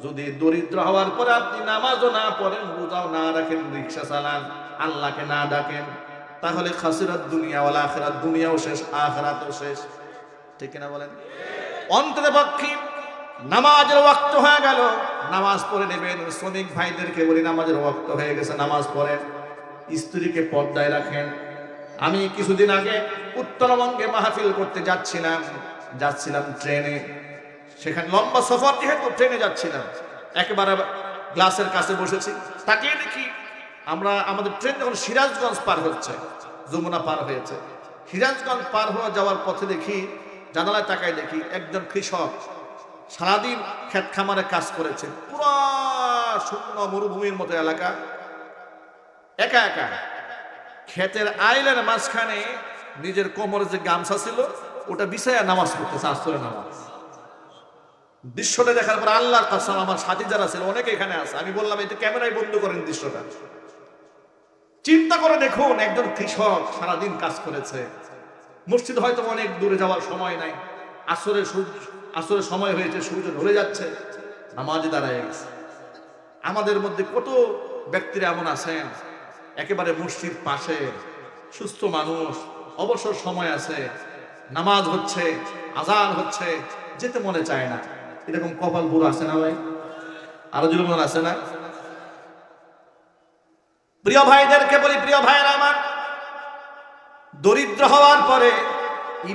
যদি দরিদ্র হওয়ার পরে আপনি নামাজও না পড়েন, রোজাও না রাখেন, রিকশা চালান, আল্লাহকে না ডাকেন, তাহলে খাসিরাত দুনিয়া ওয়াল আখিরাত, দুনিয়াও শেষ আখিরাতও শেষ। ঠিক না বলেন? অন্ততপক্ষে নামাজের ওয়াক্ত হয়ে গেল, নামাজ পড়ে নেবেন। শ্রমিক ভাইদেরকে বলি, নামাজের ওয়াক্ত হয়ে গেছে, নামাজ পড়েন। স্ত্রীকে পর্দায় রাখেন। আমি কিছুদিন আগে উত্তরবঙ্গে মাহফিল করতে যাচ্ছিলাম ট্রেনে। সেখানে লম্বা সফর, যেহেতু ট্রেনে যাচ্ছিলাম, একেবারে গ্লাসের কাছে বসেছি, তাকিয়ে দেখি আমরা আমাদের ট্রেন যখন সিরাজগঞ্জ পার হচ্ছে, যমুনা পার হয়েছে, সিরাজগঞ্জ পার হয়ে যাওয়ার পথে দেখি, জানালায় তাকায় দেখি একজন কৃষক সারাদিন ক্ষেত খামারে কাজ করেছে, পুরো শুকনো মরুভূমির মতো এলাকা, একা একা ক্ষেতের আইলের মাঝখানে নিজের কোমরে যে গামছা ছিল ওটা বিছায়া নামাজ পড়তেছে, আসরের নামাজ। দৃশ্যটা দেখার পর আল্লাহর কসম, আমার সাথী যারা ছিল অনেকে এখানে আছে, আমি বললাম এটা ক্যামেরায় বন্ধ করেন দৃশ্যটা। চিন্তা করে দেখুন, একজন কৃষক সারাদিন কাজ করেছে, মসজিদ হয়তো অনেক দূরে যাওয়ার সময় নাই, আসরের সময় হয়েছে, সূর্য ঢলে যাচ্ছে, নামাজে দাঁড়ায় গেছে। আমাদের মধ্যে কত ব্যক্তিরা এমন আছেন একেবারে মসজিদ পাশে, সুস্থ মানুষ, অবসর সময় আছে, নামাজ হচ্ছে, আজান হচ্ছে, যেতে মনে চায় না, এরকম কপাল বুড়ো আছে না ভাই? আরো জীবন আছে না? প্রিয় ভাইদেরকে বলি, প্রিয় ভাইরা আমার, দরিদ্র হওয়ার পরে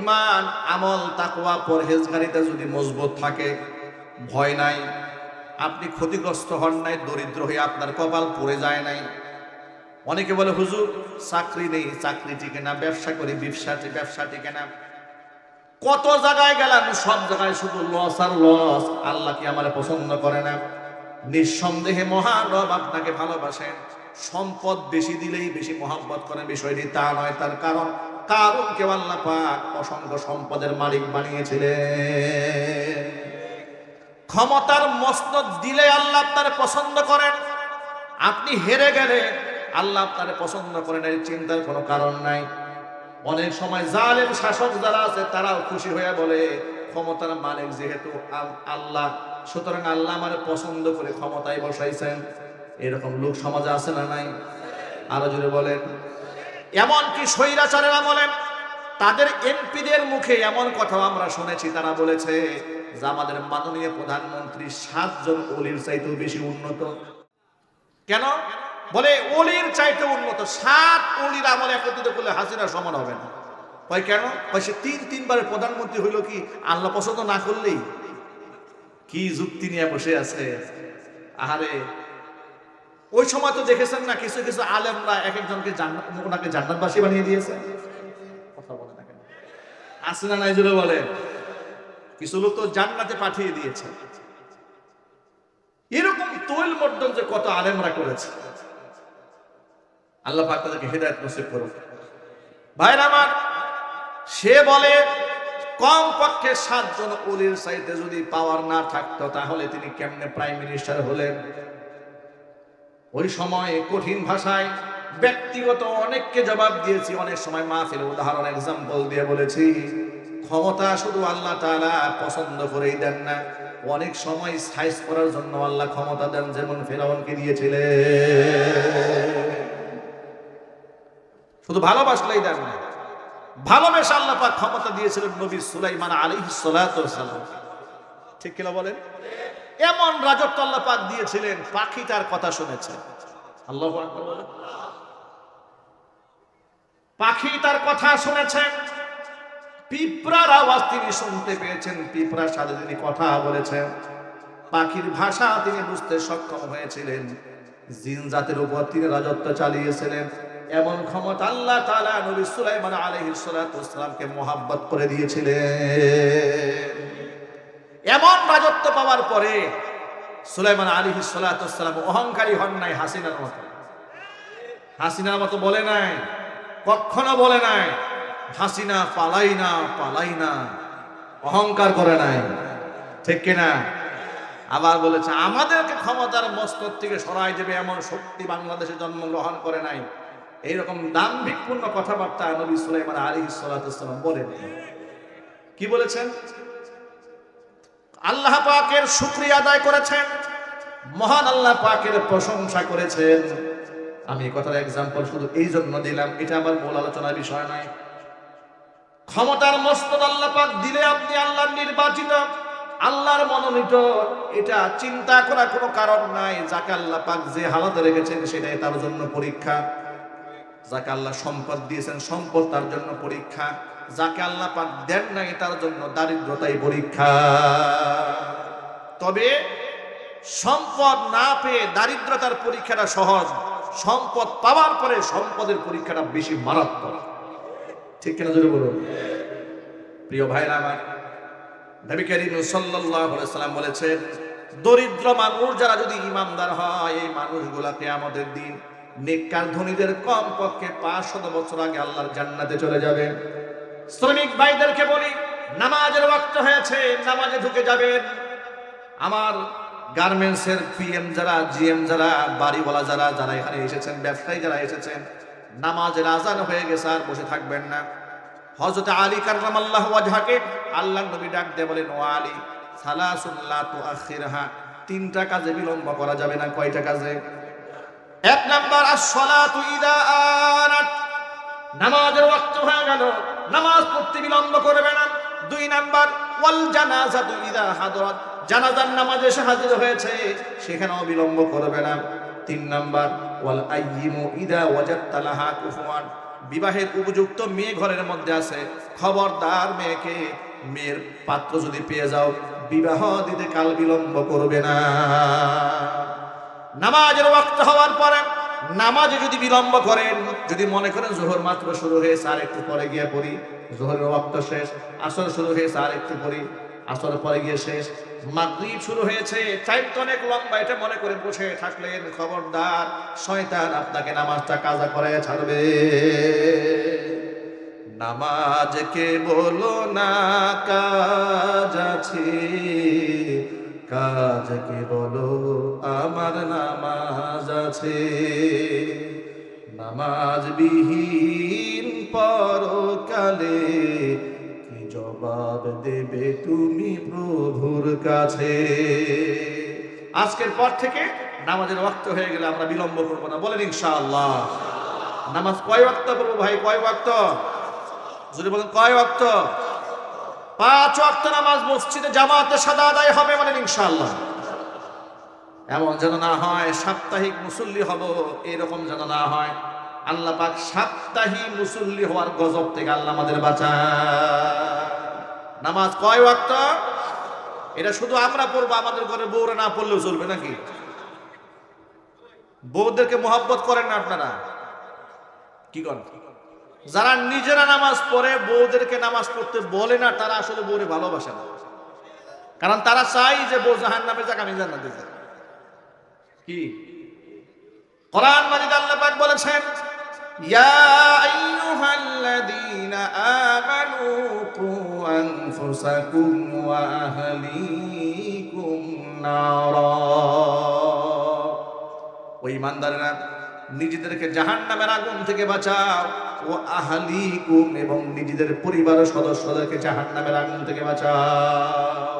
ঈমান, আমল, তাকওয়া, পরহেজগারিতা যদি মজবুত থাকে, ভয় নাই, আপনি ক্ষতিগ্রস্ত হন নাই, দরিদ্র হয়ে আপনার কপাল পড়ে যায় নাই। অনেকে বলে হুজুর চাকরি নেই, চাকরি টিকে না, ব্যবসা করি, ব্যবসা টিকে না, কত জায়গায় গেলাম, সব জায়গায় শুধু লস আর লস, আল্লাহ কি আমার পছন্দ করে না? নিঃসন্দেহে মহান রব আপনাকে ভালোবাসেন, সম্পদ বেশি দিলেই বেশি মহব্বত করেন, বিষয়টি তা নয়। তার কারণ কেউ আল্লাহ পাক অসংখ্য সম্পদের মালিক বানিয়েছিলেন। ক্ষমতার মসনদ দিলে আল্লাহ আপনার পছন্দ করেন, আপনি হেরে গেলে আল্লাহ আপনার পছন্দ করেন, এই চিন্তার কোনো কারণ নাই। অনেক সময় জালেম শাসক যারা আছে তারাও খুশি হয়ে বলে ক্ষমতার মালিক যেহেতু আল্লাহ, সুতরাং আল্লাহ আমার পছন্দ করে ক্ষমতায় বসাইছেন। এরকম লোক সমাজে আছে না নাই? আরো জোরে বলেন। এমনকি স্বৈরাচারেরা বলেন, তাদের এমপিদের মুখে এমন কথা আমরা শুনেছি, তারা বলেছে যে আমাদের মাননীয় প্রধানমন্ত্রী 7 জন ওলির চাইতেও বেশি উন্নত। কেন? বলে ওলির চাইতে উন্নত, 7 ওলির আমল একত্রিত করলে হাসিনা সমান হবে না। কয় কেন? কয় সে 3 প্রধানমন্ত্রী হইল কি আল্লাহ পছন্দ না করলেই? কি যুক্তি নিয়ে বসে আছে। আহারে, ওই সময় তো দেখেছেন না, কিছু কিছু আলেমরা এক একজনকে ওনাকে জান্নাতবাসী বানিয়ে দিয়েছে। কথা বলে না কেন? আছে না নাই জুড়ে বলে? কিছু লোক তো জান্নাতে পাঠিয়ে দিয়েছে। এরকম তৈল মর্দন যে কত আলেমরা করেছে, আল্লাহ পাক তাদেরকে হেদায়েত নসিব করুক। ভাইরা আমার, সে বলে কম পক্ষে 7 জন ওলির চাইতে যদি পাওয়ার না থাকতো তাহলে তিনি কেমনে প্রাইম মিনিস্টার হলেন? ওই সময় কঠিন ভাষায় ব্যক্তিগত অনেককে জবাব দিয়েছি, অনেক সময় মাহফিলে উদাহরণ এক্সাম্পল দিয়ে বলেছি, ক্ষমতা শুধু আল্লাহ তাআলা পছন্দ করেই দেন না, অনেক সময় সাইজ করার জন্য আল্লাহ ক্ষমতা দেন, যেমন ফেরাউনকে দিয়েছিলেন। শুধু ভালোবাসলেই দেন না, ভালোবেসে আল্লাহ পাক ক্ষমতা দিয়েছিলেন নবী সুলাইমান আলাইহিস সালাতু ওয়াস সালাম। ঠিক কিনা বলেন? এমন রাজত্ব আল্লাহ পাক দিয়েছিলেন, পাখি তার কথা শুনেছে। আল্লাহু আকবার বলেন। পাখি তার কথা শুনেছে, পিঁপড়ার আওয়াজ তিনি শুনতে পেয়েছেন, পিঁপড়ার সাথে তিনি কথা বলেছেন, পাখির ভাষা তিনি বুঝতে সক্ষম হয়েছিলেন, জিন জাতের উপর তিনি রাজত্ব চালিয়েছিলেন। এমন ক্ষমতা আল্লাহ তাআলা নবী সুলাইমান আলাইহিস সালাতু ওয়াস সালামকে মোহাব্বত করে দিয়েছিলেন। এমন রাজত্ব পাওয়ার পরে সুলাইমান আলাইহিস সালাতু ওয়াস সালাম অহংকারী হন নাই হাসিনার মতো। হাসিনার মতো বলে নাই, কখনো বলে নাই হাসিনা পালাই না, অহংকার করে নাই। ঠিক কিনা? আবার বলেছে আমাদেরকে ক্ষমতার মস্তক থেকে সরাই দেবে এমন শক্তি বাংলাদেশে জন্মগ্রহণ করে নাই। এইরকম দাম্ভিকপূর্ণ কথাবার্তা নবী সুলাইমান আলাইহিস সালাতু ওয়াস সালাম বলেন। কি বলেছেন? আল্লাহ পাকের শুকরিয়া আদায় করেছেন, মহান আল্লাহ পাকের প্রশংসা করেছেন। আমি এই কথার এক্সাম্পল শুধু এই জন্য দিলাম, এটা আমার মূল আলোচনার বিষয় নয়। ক্ষমতার মস্তক আল্লাহ পাক দিলে আপনি আল্লাহর নির্বাচিত, আল্লাহর মনোনীত, এটা চিন্তা করার কোনো কারণ নাই। যাকে আল্লাহ পাক যে হালাতে রেখেছেন সেটাই তার জন্য পরীক্ষা। যাকে আল্লাহ সম্পদ দিয়েছেন সম্পদ তার জন্য পরীক্ষা, যাকে আল্লাহ পাক দেন নাই তার জন্য দারিদ্রতাই পরীক্ষা। তবে সম্পদ না পেয়ে দারিদ্রতার পরীক্ষাটা সহজ, সম্পদ পাওয়ার পরে সম্পদের পরীক্ষাটা বেশি মারাত্মক। ঠিক কিনা জোরে বলুন। প্রিয় ভাইরা আমার, নবী করিম সাল্লাল্লাহু আলাইহি সাল্লাম বলেছেন, দরিদ্র মানুষ যারা যদি ইমানদার হয়, এই মানুষগুলা কিয়ামতের দিন নেককার ধনীদের কমপক্ষে 500 বছর আগে আল্লাহর জান্নাতে চলে যাবে। শ্রমিক ভাইদেরকে বলি, নামাজের ওয়াক্ত হয়েছে, নামাজে ঢুকে যাবেন। আমার গার্মেন্টসের পিএম যারা, জিএম যারা, বাড়িওয়ালা যারা, যারা এখানে এসেছেন, ব্যবসায়ী যারা এসেছেন, নামাজের আজান হয়ে গেছে, আর বসে থাকবেন না। হযরত আলী কাররামাল্লাহু ওয়াজহাকে আল্লাহর নবী ডাক দিয়ে বলেন, ও আলী, সালাসুন লা তুআখিরহা, তিনটা কাজে বিলম্ব করা যাবে না। কয়টা কাজে? এক নাম্বার, আস-সালাতু ইযা আনাত, নামাজের ওয়াক্ত হয়ে গেল, নামাজ পড়তে বিলম্ব করবে না। দুই নাম্বার, ওয়াল জানাজাতু ইযা হাদারাত, জানাজার নামাজ এসে হাজির হয়েছে, সেখানেও বিলম্ব করবে না। তিন নাম্বার, ওয়াল আইয়িমু ইযা ওয়াজাদতা লাহা কুফুয়ান, বিবাহের উপযুক্ত মেয়ে ঘরের মধ্যে আছে, খবরদার মেয়েকে, মেয়ের পাত্র যদি পেয়ে যাও, বিবাহ দিতে কাল বিলম্ব করবে না। নামাজের ওয়াক্ত হওয়ার পরে নামাজে যদি বিলম্ব করেন, যদি মনে করেন জোহর মাত্র শুরু হয়েছে, আর একটু পরে গিয়ে পড়ি, জোহরের ওয়াক্ত শেষ, আসর শুরু হয়েছে, আর একটু পড়ি, আসর পরে গিয়ে শেষ, মাগরিব শুরু হয়েছে, টাইম তো অনেক লম্বা, এটা মনে করে বসে থাকলেন, খবরদার, শয়তান আপনাকে নামাজটা কাজা করায় ছাড়বে। নামাজকে বলো না কাজ আছে, কাজকে বলো আমার নামাজ আছে। নামাজ বিহীন পরকালে কি জবাব দেবে তুমি প্রভুর কাছে। আজকের পর থেকে নামাজের ওয়াক্ত হয়ে গেলে আমরা বিলম্ব করবো না, বলেন ইনশাআল্লাহ। নামাজ কয় ওয়াক্ত পড়বো ভাই? কয় ওয়াক্ত? যদি বলেন কয় ওয়াক্ত? 5 ওয়াক্ত নামাজ মসজিদে জামাতে সাদা আদায় হবে, বলেন ইনশাআল্লাহ। এমন যেন না হয় সাপ্তাহিক মুসল্লি হব, এরকম যেন না হয়। আল্লাহ পাক সাপ্তাহিক মুসল্লি হওয়ার গজব থেকে আল্লাহ আমাদের বাঁচায়। নামাজ কয় ওয়াক্ত? এটা শুধু আমরা পড়বো, আমাদের ঘরে বউরা না পড়লেও চলবে নাকি? বউদেরকে মোহাব্বত করেন না আপনারা? কি করেন? যারা নিজেরা নামাজ পড়ে বউদেরকে নামাজ পড়তে বলে না, তারা আসলে বউরে ভালোবাসে না। কারণ তারা চাই যে বউ জাহান্নামে যাক, আমি জান্নাতে যাই। কি কোরআন মাজিদ আল্লাহ পাক বলেছেন, ইয়া আইয়ুহাল্লাযীনা আমানু কু আনফুসাকুম ওয়া আহলিকুম নারা, ওই ইমানদাররা নিজেদেরকে জাহান্নামের আগুন থেকে বাঁচাও, ও আহলিকুম, এবং নিজেদের পরিবারের সদস্যদেরকে জাহান্নামের আগুন থেকে বাঁচাও।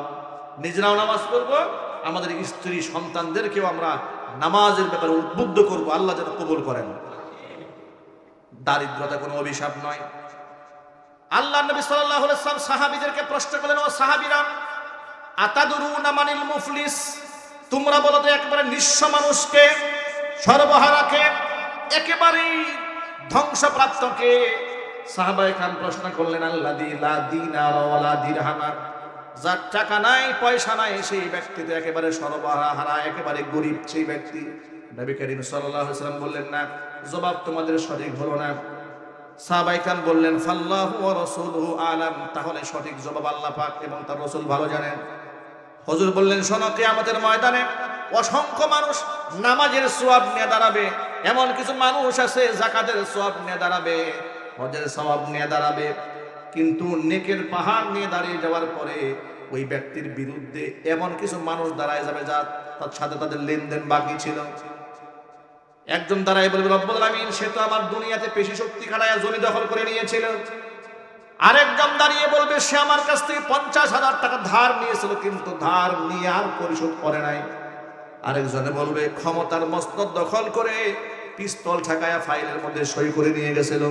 নিজেরাও নামাজ পড়বো, আমাদের স্ত্রী সন্তানদেরকেও আমরা নামাজের ব্যাপারে উদ্বুদ্ধ করব, আল্লাহ যেন কবুল করেন। দারিদ্রতা কোনো অভিশাপ নয়। আল্লাহ নবী সাল্লাল্লাহু আলাইহি ওয়াসাল্লাম সাহাবীদেরকে প্রশ্ন করলেন, ও সাহাবীরা, আতাদুরুনা মানিল মুফলিস, তোমরা বলো তো একেবারে নিঃস্ব মানুষকে, সর্বহারাকে, একেবারেই ধ্বংসপ্রাপ্তকে? সাহাবায়ে কেরাম প্রশ্ন করলেন, আল্লাযী লা দিনার ওয়ালা দিরহামা, যার টাকা নাই পয়সা নাই, সেই ব্যক্তি তো একেবারে সর্বহারা, একেবারে গরিব সেই ব্যক্তি। নবী করিম সাল্লাল্লাহু আলাইহি ওয়াসাল্লাম বললেন, না, জবাব তোমাদের সঠিক হলো না। সাহাবায়ে কেরাম বললেন, ফাল্লাহু ওয়া রাসূলুহু আলাম, তাহলে সঠিক জবাব আল্লাহ পাক এবং তার রাসূল ভালো জানেন। হুজুর বললেন, শোনো, কিয়ামতের ময়দানে অসংখ্য মানুষ নামাজের সওয়াব নিয়ে দাঁড়াবে, এমন কিছু মানুষ আছে যাকাতের সওয়াব নিয়ে দাঁড়াবে, হজের সওয়াব নিয়ে দাঁড়াবে, কিন্তু নেকের পাহাড় নিয়ে দাঁড়িয়ে যাওয়ার পরে ওই ব্যক্তির বিরুদ্ধে এমন কিছু মানুষ দাঁড়ায় যাবে যা তার সাথে তাদের লেনদেন বাকি ছিল। একজন দাঁড়ায় বলবে, রব্বুল আলামিন, সে তো আমার দুনিয়াতে পেশি শক্তি খাটায়া জমি দখল করে নিয়েছিল। আরেকজন দাঁড়িয়ে বলবে, সে আমার কাছ থেকে 50,000 টাকা ধার নিয়েছিল, কিন্তু ধার নিয়ে আর পরিশোধ করে নাই। আরেকজনে বলবে, ক্ষমতার মসনদ দখল করে পিস্তল ঠেকায়া ফাইলের মধ্যে সই করে নিয়ে গেছিল,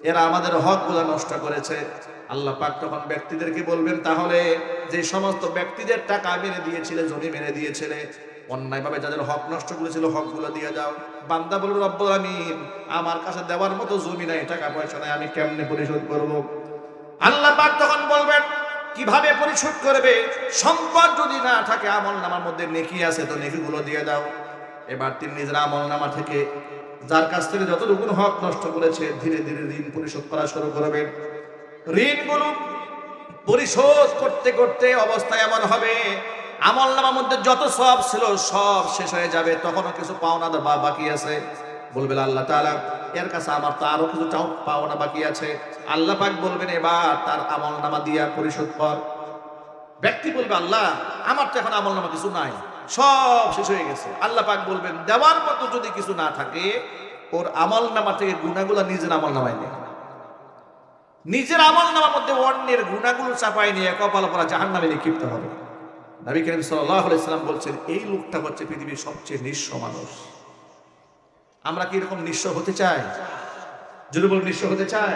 এরা আমাদের হকগুলো নষ্ট করেছে। আল্লাহ পাক তখন ব্যক্তিদেরকে বলবেন, তাহলে যে সমস্ত ব্যক্তিদের টাকা মেরে দিয়েছিলে, জমি মেরে দিয়েছিলে, অন্যায়ভাবে যাদের হক নষ্ট করেছিল, হকগুলো দিয়ে যাও। বান্দা বলবে, রব্বুল আমিন, আমার কাছে দেওয়ার মতো জমি নাই, টাকা পয়সা নাই, আমি কেমনে পরিশোধ করব? আল্লাহ পাক তখন বলবেন, কিভাবে পরিশোধ করবে? সম্পদ যদি না থাকে, আমল নামার মধ্যে নেকি আছে তো নেকিগুলো দিয়ে দাও। এবার তিনি নিজের আমল নামা থেকে যার কাছ থেকে যতটুকু হক নষ্ট করেছে ধীরে ধীরে ঋণ পরিশোধ করা শুরু করবেন। ঋণগুলো পরিশোধ করতে করতে অবস্থা এমন হবে, আমল নামার মধ্যে যত সব ছিল সব শেষ হয়ে যাবে, তখনও কিছু পাওনা বাকি আছে। বলবেন আল্লাহ তাআলা, এর কাছে আমার তো আরো কিছু পাওনা বাকি আছে। আল্লাহ পাক বলবেন, এবার তার আমল নামা দিয়া পরিশোধ কর। ব্যক্তি বলবে, আল্লাহ আমার তো এখন আমল নামা কিছু নাই, সব শেষ হয়ে গেছে। আল্লাহ পাক বলবেন, দেওয়ার মতো যদি কিছু না থাকে, ওর আমল নামা থেকে গুনাহগুলো নিজের আমল নামায় নেই। নিজের আমল নামার মধ্যে অন্যের গুনাহগুলো চাপায় নিয়ে কপাল পরা জাহান্নামে নিক্ষিপ্ত হবে। নবী করিম সাল্লাল্লাহু আলাইহি সাল্লাম বলছেন, এই লোকটা হচ্ছে পৃথিবীর সবচেয়ে নিঃস্ব মানুষ। আমরা কি এরকম নিঃস্ব হতে চাই? যদি বল নিঃস্ব হতে চাই,